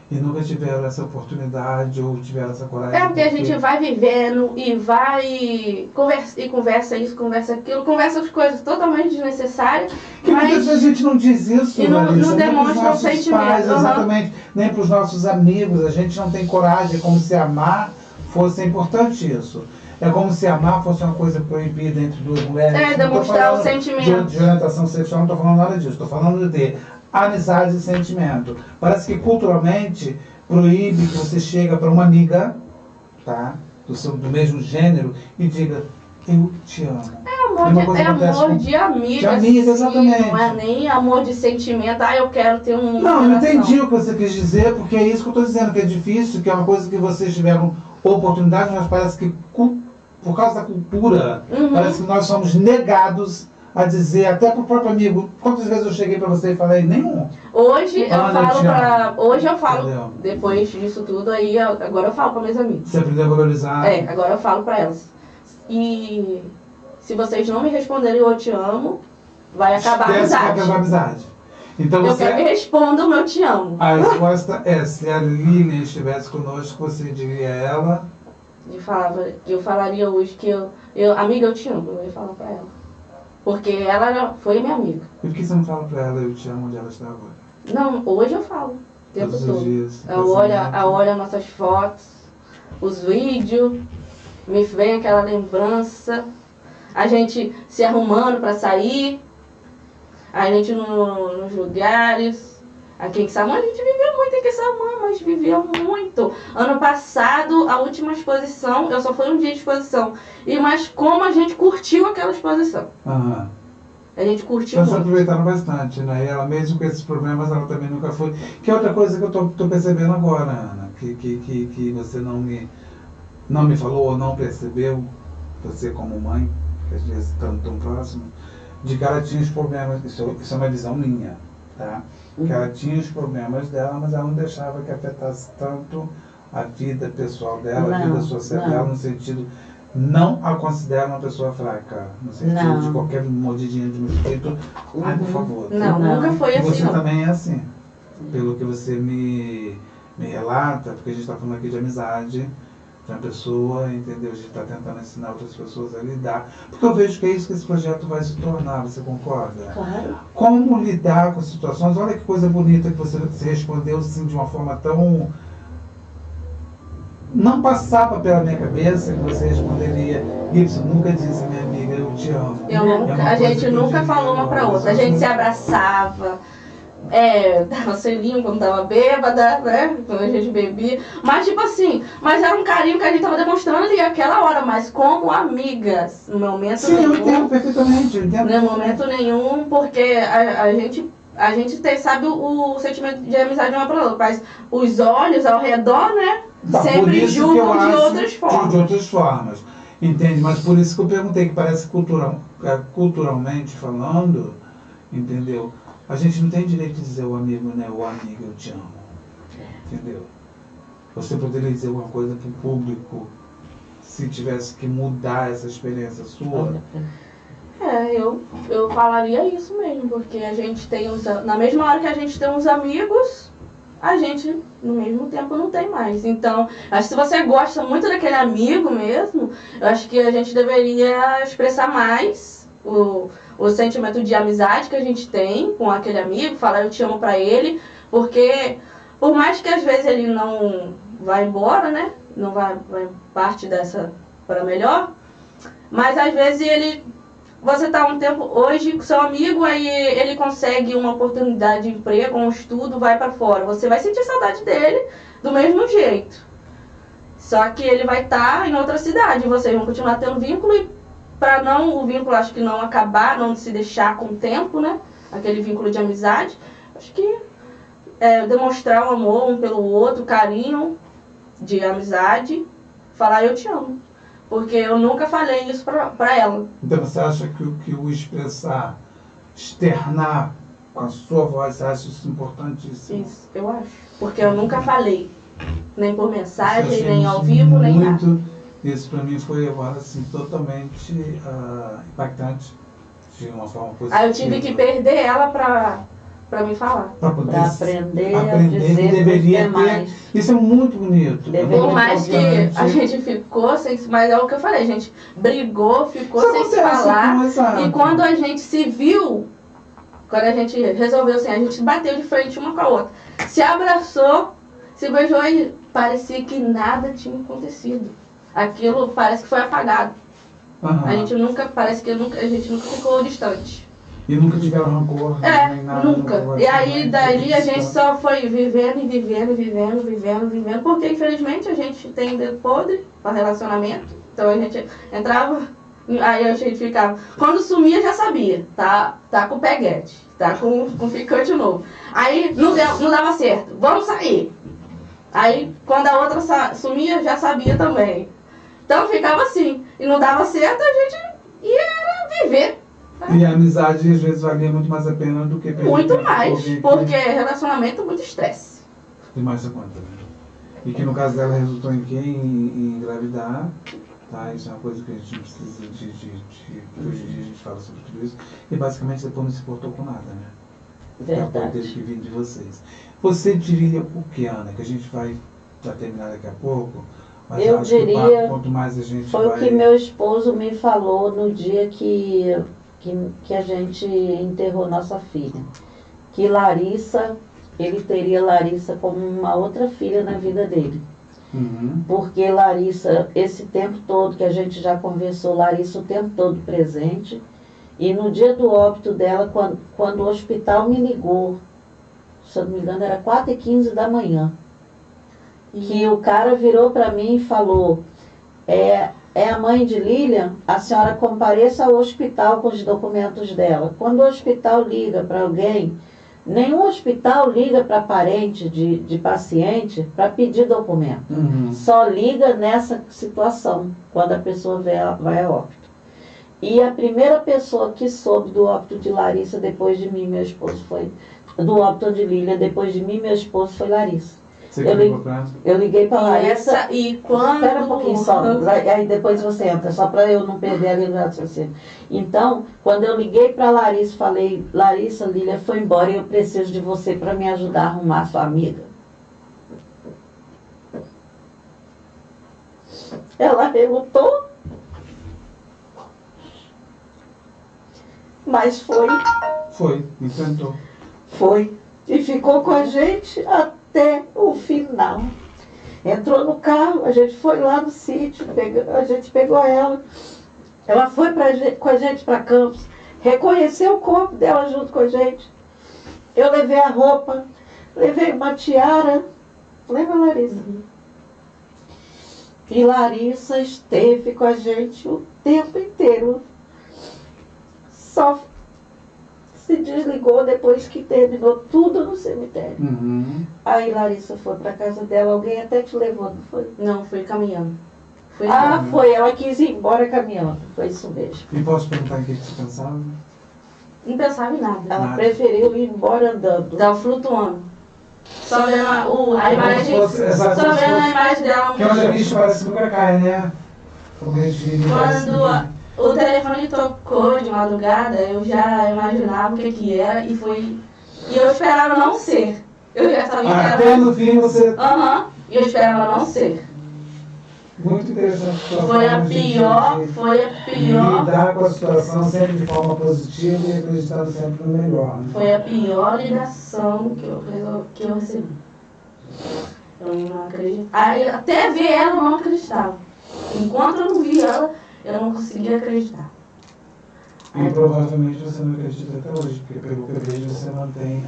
E nunca tiveram essa oportunidade ou tiveram essa coragem. Porque a gente vai vivendo e vai conversa isso, conversa aquilo, conversa as coisas totalmente desnecessárias. Porque muitas vezes a gente não diz isso, e não Larissa, demonstra o sentimento. Pais, exatamente, nem para os nossos amigos, a gente não tem coragem, é como se amar fosse importante isso. É como se amar fosse uma coisa proibida entre duas mulheres. Demonstrar o sentimento. De orientação sexual, não estou falando nada disso. Estou falando de amizade e sentimento. Parece que culturalmente proíbe que você chega para uma amiga, tá? Do mesmo gênero, e diga, eu te amo. É amor de amiga. De amiga, exatamente. Não é nem amor de sentimento. Eu quero ter um... Não, eu entendi o que você quis dizer, porque é isso que eu estou dizendo, que é difícil, que é uma coisa que vocês tiveram oportunidade, mas parece que por causa da cultura, parece que nós somos negados a dizer, até pro próprio amigo, quantas vezes eu cheguei para você e falei, nenhum. Hoje eu falo, depois disso tudo, aí agora eu falo para meus amigos. Você aprendeu a valorizar. Agora eu falo para elas. E se vocês não me responderem eu te amo, vai acabar a amizade. Esquece a amizade. Então Eu você... quero que responda o meu te amo. A resposta é, se a Lilian estivesse conosco, você diria a ela... Eu falaria hoje que amiga, eu te amo. Eu ia falar pra ela. Porque ela foi minha amiga. E por que você não fala pra ela, eu te amo, onde ela está agora? Não, hoje eu falo. O tempo Todos os todo. dias. Eu olho as nossas fotos, os vídeos, me vem aquela lembrança. A gente se arrumando pra sair. A gente nos lugares. Aqui em Quissamã, a gente viveu muito em Quissamã, mas viveu muito. Ano passado, a última exposição, eu só fui um dia de exposição. Mas como a gente curtiu aquela exposição. Aham. A gente curtiu Então, vocês muito. aproveitaram bastante, né? E ela, mesmo com esses problemas, ela também nunca foi... Que é outra coisa que eu tô percebendo agora, Ana, que você não me falou ou não percebeu, você como mãe, que às vezes estão tão próximo, de que ela tinha os problemas, isso é uma visão minha, tá? Que ela tinha os problemas dela, mas ela não deixava que afetasse tanto a vida pessoal dela, a vida social dela, no sentido... Não a considero uma pessoa fraca, no sentido de qualquer mordidinha de mosquito. Ai, por favor. Não, nunca foi assim. Você não. também é assim. Pelo que você me relata, porque a gente está falando aqui de amizade, de uma pessoa, entendeu? A gente está tentando ensinar outras pessoas a lidar. Porque eu vejo que é isso que esse projeto vai se tornar, você concorda? Claro. Como lidar com situações? Olha que coisa bonita que você respondeu assim, de uma forma tão... Não passava pela minha cabeça que você responderia, Gibson, nunca disse minha amiga, eu te amo. A gente nunca falou uma pra outra. A gente se abraçava, dava selinho quando tava bêbada, né? Quando a gente bebia. Mas tipo assim, era um carinho que a gente tava demonstrando ali aquela hora, mas como amigas, no momento Sim, nenhum. eu entendo perfeitamente, eu entendo. No momento nenhum, porque a gente sabe o sentimento de amizade uma pra outra, mas os olhos ao redor, né? Tá, por sempre isso que eu julgam de acho outras formas. de outras formas. Entende? Mas por isso que eu perguntei, que parece culturalmente falando, entendeu? A gente não tem direito de dizer o amigo, né? O amigo, eu te amo. Entendeu? Você poderia dizer alguma coisa pro público se tivesse que mudar essa experiência sua? Eu falaria isso mesmo, porque a gente tem na mesma hora que a gente tem uns amigos, a gente, no mesmo tempo, não tem mais. Então, acho que se você gosta muito daquele amigo mesmo, eu acho que a gente deveria expressar mais o sentimento de amizade que a gente tem com aquele amigo, falar eu te amo pra ele, porque por mais que às vezes ele não vá embora, né, não vai parte dessa para melhor, mas às vezes você tá um tempo hoje com seu amigo, aí ele consegue uma oportunidade de emprego, um estudo, vai para fora. Você vai sentir saudade dele do mesmo jeito. Só que ele vai estar em outra cidade, vocês vão continuar tendo vínculo e para o vínculo acho que não acabar, não se deixar com o tempo, né? Aquele vínculo de amizade, acho que demonstrar o amor um pelo outro, carinho de amizade, falar eu te amo. Porque eu nunca falei isso pra ela. Então você acha que o expressar, externar com a sua voz, você acha isso importantíssimo? Isso, eu acho. Porque eu nunca falei. Nem por mensagem, Isso, nem ao vivo, nem nada. Isso pra mim foi agora assim, totalmente impactante, de uma forma positiva. Aí eu tive que perder ela pra me falar. Pra poder Pra aprender a aprender dizer que deveria pros demais. ter. Isso é muito bonito. Deveria. Por mais que Obviamente. a gente ficou sem... Mas é o que eu falei, a gente brigou, ficou Isso sem se acontece, falar. exato. E quando a gente se viu, quando a gente resolveu assim, a gente bateu de frente uma com a outra. Se abraçou, se beijou e parecia que nada tinha acontecido. Aquilo parece que foi apagado. Aham. A gente nunca ficou distante. E nunca tiveram rancor, nem nada. Nunca. E aí, dali, a gente só foi vivendo, porque infelizmente a gente tem dedo podre para relacionamento. Então a gente entrava, aí a gente ficava. Quando sumia, já sabia, tá com peguete, tá com ficante novo. Aí não dava certo, vamos sair. Aí quando a outra sumia, já sabia também. Então ficava assim. E não dava certo, a gente ia viver. E a amizade às vezes valia muito mais a pena do que... Muito mais, porque relacionamento é muito estresse. Demais da conta, né? E que no caso dela resultou em quê? Em engravidar, tá? Isso é uma coisa que a gente não precisa hoje em dia a gente fala sobre tudo isso. E basicamente depois não se importou com nada, né? Verdade. Para poder que vir de vocês. Você diria o que, Ana? Que a gente vai terminar daqui a pouco, mas Eu acho que o diria, papo, quanto mais a gente foi vai... o que meu esposo me falou no dia que a gente enterrou nossa filha. Que Larissa, ele teria Larissa como uma outra filha na vida dele. Uhum. Porque Larissa, esse tempo todo que a gente já conversou, Larissa o tempo todo presente. E no dia do óbito dela, quando o hospital me ligou, se eu não me engano era 4h15 da manhã, que o cara virou para mim e falou, é a mãe de Lilian, a senhora compareça ao hospital com os documentos dela. Quando o hospital liga para alguém, nenhum hospital liga para parente de paciente para pedir documento. Uhum. Só liga nessa situação, quando a pessoa vai a óbito. E a primeira pessoa que soube do óbito de Larissa depois de mim, meu esposo, foi... Do óbito de Lilian depois de mim, meu esposo, foi Larissa. Você que ligou pra ela? Eu liguei para Larissa. E quando... Espera um pouquinho só, aí depois você entra, só para eu não perder a linha do raciocínio. Então, quando eu liguei para Larissa, falei, Larissa, Lilian foi embora e eu preciso de você para me ajudar a arrumar sua amiga. Ela relutou, mas foi. Foi, enfrentou. Foi. E ficou com a gente até o final. Entrou no carro, a gente foi lá no sítio, a gente pegou ela. Ela foi com a gente para Campos, reconheceu o corpo dela junto com a gente. Eu levei a roupa, levei uma tiara. Lembra, Larissa? Uhum. E Larissa esteve com a gente o tempo inteiro. Só se desligou depois que terminou tudo no cemitério. Uhum. Aí Larissa foi para casa dela, alguém até te levou, não foi? Não, foi caminhando. Foi Foi, ela quis ir embora caminhando, foi isso mesmo. E posso perguntar em que você pensava? Não pensava em nada. Ela Nada. preferiu ir embora andando. Tava flutuando. Só vendo a imagem. Como se fosse- exato, Só como se vendo a fosse- imagem dela. Porque onde a gente parece que nunca cai, né? Como a gente Quando o telefone tocou de madrugada, eu já imaginava o que era e foi. E eu esperava não ser. Eu já sabia que Até era. no fim você... Aham. E eu esperava não ser. Muito interessante. sua Foi a forma de pior. lidar com a situação sempre de forma positiva e acreditando sempre no melhor. Né? Foi a pior ligação que eu recebi. Eu não acredito. Aí, até ver ela, eu não acreditava. Enquanto eu não vi ela, eu não conseguia acreditar. E provavelmente você não acredita até hoje, porque pelo que eu vejo você mantém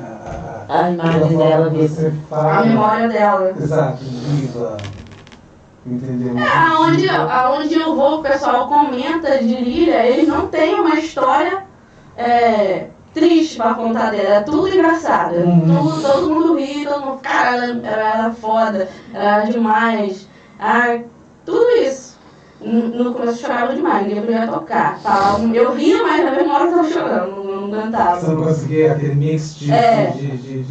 A imagem pela forma dela que mesmo. você fala. A memória dela. Exato, viva. Entendeu? Aonde eu vou, o pessoal comenta de Lília, eles não têm uma história triste pra contar dela, é tudo engraçado. Todo mundo ri, todo mundo, cara, ela era foda, ela era demais. Tudo isso. No começo eu chorava demais, ninguém podia tocar. Eu ria, mas na mesma hora eu tava chorando, não aguentava. Você não conseguia aquele mix de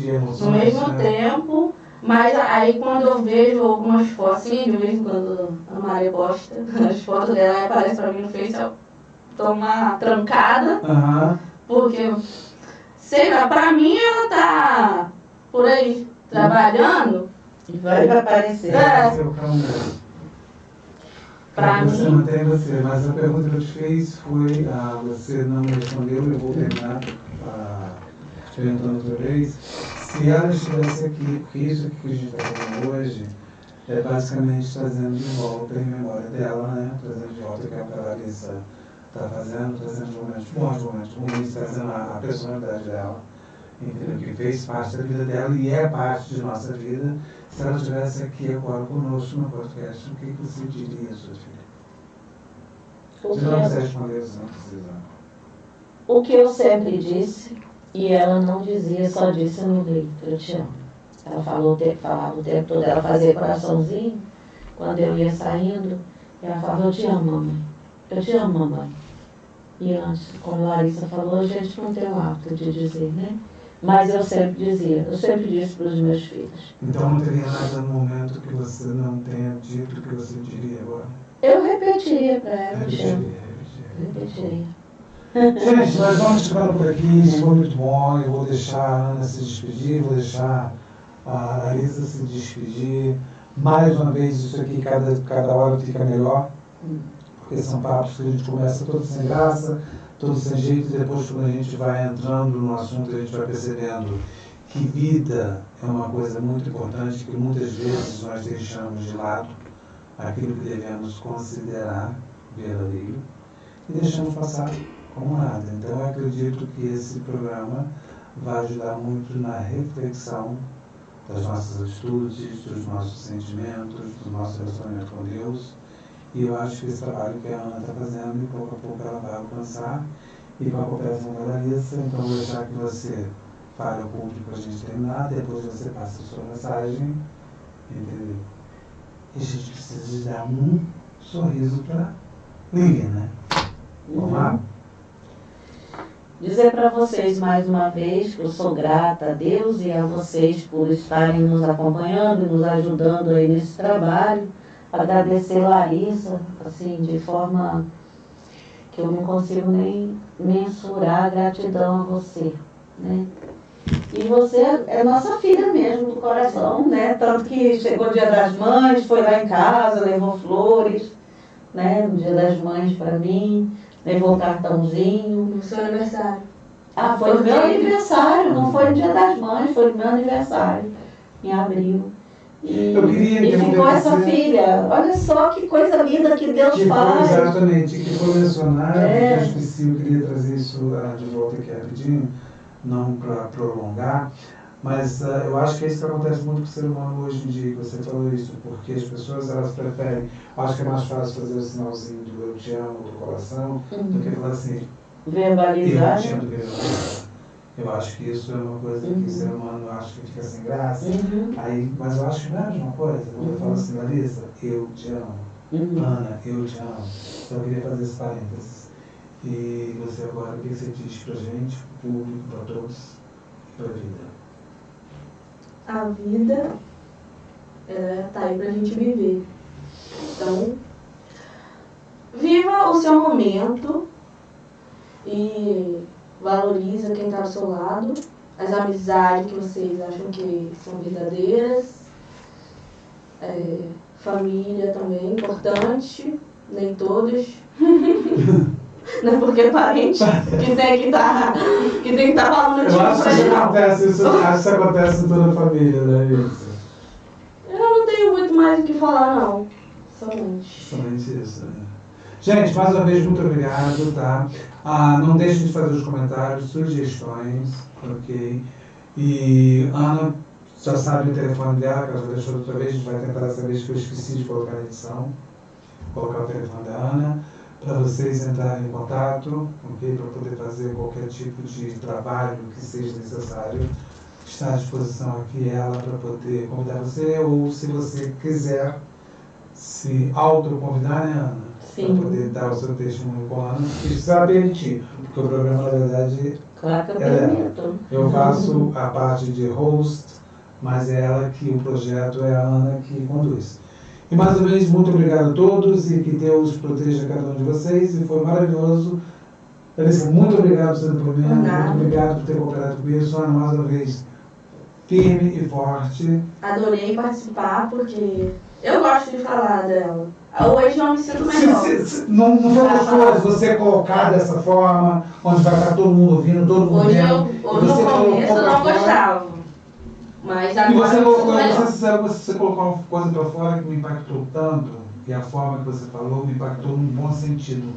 emoções. No mesmo né? tempo, mas aí quando eu vejo algumas fotos, assim, de vez em quando a Maria posta as fotos dela e aparece pra mim no Face, eu tomo uma trancada, Aham. porque, sei lá, pra mim ela tá por aí trabalhando. E vai aparecer. Seu calma. Pra Você mim, mantém você, mas a pergunta que eu te fiz foi, você não me respondeu, eu vou terminar perguntando outra vez. Se ela estivesse aqui, porque isso aqui que a gente está fazendo hoje é basicamente trazendo de volta em memória dela, né? Trazendo de volta o que a Larissa está fazendo, trazendo momentos bons, momentos ruins, trazendo a personalidade dela, entendeu? Que fez parte da vida dela e é parte de nossa vida. Se ela estivesse aqui agora conosco no podcast, o que você diria, sua filha? Você não precisa responder, você não precisa. O que eu sempre disse, e ela não dizia, só disse no grito, eu te amo. Ela falava o tempo todo, ela fazia coraçãozinho, quando eu ia saindo, ela falava, eu te amo, mamãe. Eu te amo, mamãe. E antes, como a Larissa falou, a gente não tem o hábito de dizer, né? Mas eu sempre disse para os meus filhos. Então não teria nada no momento que você não tenha dito que você diria agora? Eu repetiria para ela, te amo. Repetiria. Repetiria. Gente, nós vamos ficando por aqui, foi muito bom. Eu vou deixar a Ana se despedir, vou deixar a Larissa se despedir. Mais uma vez, isso aqui, cada hora fica melhor, porque são papos que a gente começa todos sem graça, todos sem jeito, e depois, quando a gente vai entrando no assunto, a gente vai percebendo que vida é uma coisa muito importante, que muitas vezes nós deixamos de lado aquilo que devemos considerar verdadeiro e deixamos passar como nada. Então, eu acredito que esse programa vai ajudar muito na reflexão das nossas atitudes, dos nossos sentimentos, do nosso relacionamento com Deus. E eu acho que esse trabalho que a Ana está fazendo, e pouco a pouco ela vai alcançar, e com a cooperação da Larissa, então vou deixar que você fale ao público para a gente terminar, depois você passa a sua mensagem, entendeu? E a gente precisa dar um sorriso para Lívia, né? Vamos lá? Dizer para vocês mais uma vez que eu sou grata a Deus e a vocês por estarem nos acompanhando e nos ajudando aí nesse trabalho. Agradecer Larissa, assim, de forma que eu não consigo nem mensurar a gratidão a você, né? E você é nossa filha mesmo, do coração, né? Tanto que chegou o Dia das Mães, foi lá em casa, levou flores, né? No Dia das Mães para mim, levou cartãozinho. No seu aniversário. Ah, foi no meu aniversário, não foi no Dia das Mães, foi no meu aniversário, em abril. E, Eu queria e ficou essa você, filha. Olha só que coisa linda que Deus que faz. foi exatamente, que foi mencionado, É. eu esqueci, eu queria trazer isso de volta aqui rapidinho, não para prolongar, mas eu acho que é isso que acontece muito com o ser humano hoje em dia, que você falou isso, porque as pessoas elas preferem, acho que é mais fácil fazer o sinalzinho do eu te amo, do coração, do que falar assim, Verbalizar. eu te amo, verbalizar. Eu acho que isso é uma coisa que o ser humano acha que fica sem graça. Aí, mas eu acho que não é a mesma coisa. Quando eu falo assim, Larissa, eu te amo. Ana, eu te amo. Então eu queria fazer esse parênteses. E você agora, o que você diz pra gente, pro público, para todos, e pra vida? A vida tá aí pra gente viver. Então, viva o seu momento e valoriza quem está do seu lado, as amizades que vocês acham que são verdadeiras, família também, importante, nem todos. Não é porque é parente que tem que estar falando de Eu acho que isso acontece, acho que isso acontece em toda a família, né, isso? Eu não tenho muito mais o que falar, não. Somente isso, né? Gente, mais uma vez, muito obrigado, tá? Não deixem de fazer os comentários, sugestões, ok? E Ana já sabe o telefone dela, que ela já deixou outra vez, a gente vai tentar dessa vez que eu esqueci de colocar na edição, colocar o telefone da Ana, para vocês entrarem em contato, ok? Para poder fazer qualquer tipo de trabalho que seja necessário. Está à disposição aqui ela para poder convidar você, ou se você quiser se autoconvidar, né, Ana? Para poder dar o seu testemunho com a Ana, isso ela permitir, porque o programa, na verdade, Claro que eu permito. Eu faço a parte de host, mas é ela que o projeto é a Ana que conduz. E mais uma vez, muito obrigado a todos e que Deus proteja cada um de vocês. E foi maravilhoso. Larissa, muito obrigado pelo seu depoimento, muito obrigado por ter cooperado com isso. Ana, mais uma vez, firme e forte. Adorei participar porque eu gosto de falar dela. Hoje eu me sinto melhor. Não foi gostoso você colocar dessa forma, onde vai estar todo mundo ouvindo, todo mundo Hoje vendo. no começo eu não gostava. Mas agora E melhor. você colocou uma coisa para fora que me impactou tanto, e a forma que você falou me impactou num bom sentido,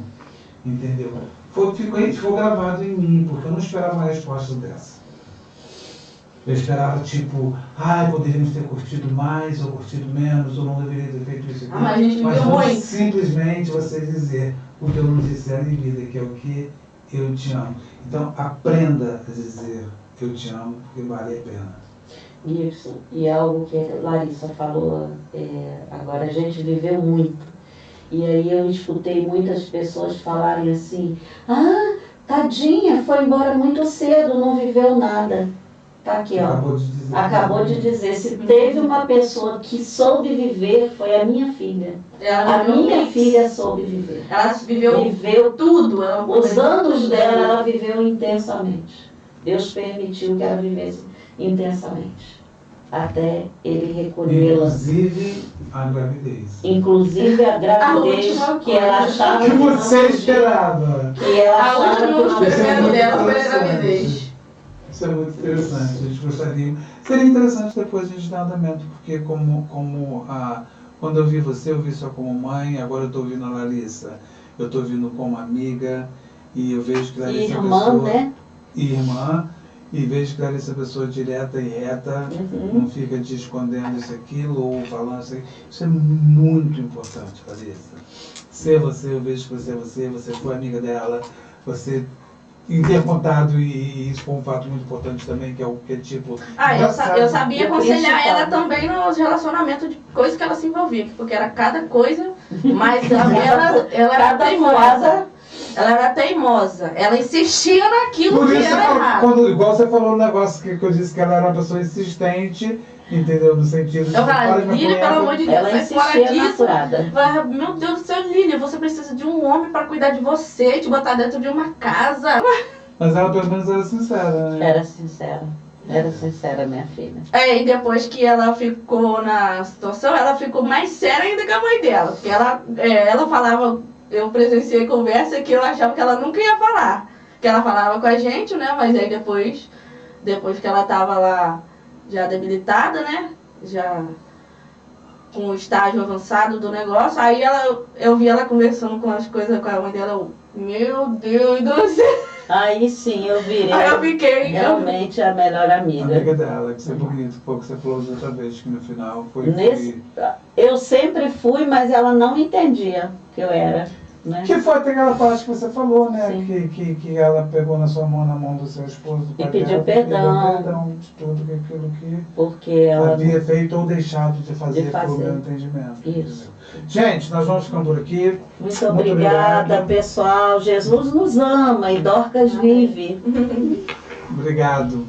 entendeu? Ficou gravado em mim, porque eu não esperava uma resposta dessa. Eu esperava, tipo, poderíamos ter curtido mais, ou curtido menos, ou não deveria ter feito isso aqui. Mas a gente Mas viu não muito. simplesmente você dizer o que eu não disse em vida, que é o que eu te amo. Então, aprenda a dizer que eu te amo, porque vale a pena. Isso, e é algo que a Larissa falou, agora a gente viveu muito. E aí eu escutei muitas pessoas falarem assim, tadinha, foi embora muito cedo, não viveu nada. Tá aqui, ó. Acabou de dizer. Acabou de dizer, se teve uma pessoa que soube viver, foi a minha filha. A minha filha soube viver. Ela viveu tudo. Os anos dela, ela viveu intensamente. Deus permitiu que ela vivesse intensamente. Até ele recolhê-la. Inclusive a gravidez. Inclusive a gravidez que ela achava Que você esperava. que ela A achava última que primeiro dela foi a Interessante. gravidez. Isso é muito interessante. A gente gostaria. Seria interessante depois a gente dar andamento, porque quando eu vi você, eu vi só como mãe, agora eu estou ouvindo a Larissa. Eu estou ouvindo como amiga, e eu vejo que Larissa é uma irmã, pessoa. né? Irmã, e vejo que Larissa é uma pessoa direta e reta, não fica te escondendo isso, aquilo, ou falando isso aqui. Isso é muito importante, Larissa. Ser você, eu vejo que você é você, você foi amiga dela, você em ter contado, e isso foi um fato muito importante também, que é tipo... Eu sabia aconselhar ela também nos relacionamentos de coisas que ela se envolvia, porque era cada coisa, mas ela era teimosa. Ela era teimosa, ela insistia naquilo Por que isso, era errado. igual você falou no negócio que eu disse que ela era uma pessoa insistente, entendeu? No sentido de... Eu falei, Lília, pelo amor de Deus, Ela sai fora insistia na disso. furada. Falei, meu Deus do céu, Lília, você precisa de um homem para cuidar de você, te botar dentro de uma casa. Mas ela pelo menos era sincera, né? Era sincera, minha filha. E depois que ela ficou na situação, ela ficou mais séria ainda que a mãe dela. Porque ela falava, eu presenciei conversa que eu achava que ela nunca ia falar. Que ela falava com a gente, né? Mas aí depois que ela tava lá já debilitada, né? Já com o estágio avançado do negócio, aí eu vi ela conversando com as coisas com a mãe dela, meu Deus do céu. Aí sim eu virei Aí eu fiquei... realmente a melhor amiga. Amiga dela, que isso é bonito, foi o que você falou da outra vez, que no final foi... Eu sempre fui, mas ela não entendia que eu era. Né? Que foi aquela parte que você falou, né? Sim. Que ela pegou na sua mão, na mão do seu esposo, do pai E pediu dela, perdão. perdão de tudo aquilo que Porque ela havia feito ou deixado de fazer, De fazer. pelo meu entendimento. Isso. Gente, nós vamos ficando por aqui. Muito obrigada, obrigado. pessoal. Jesus nos ama e Dorcas vive. Obrigado.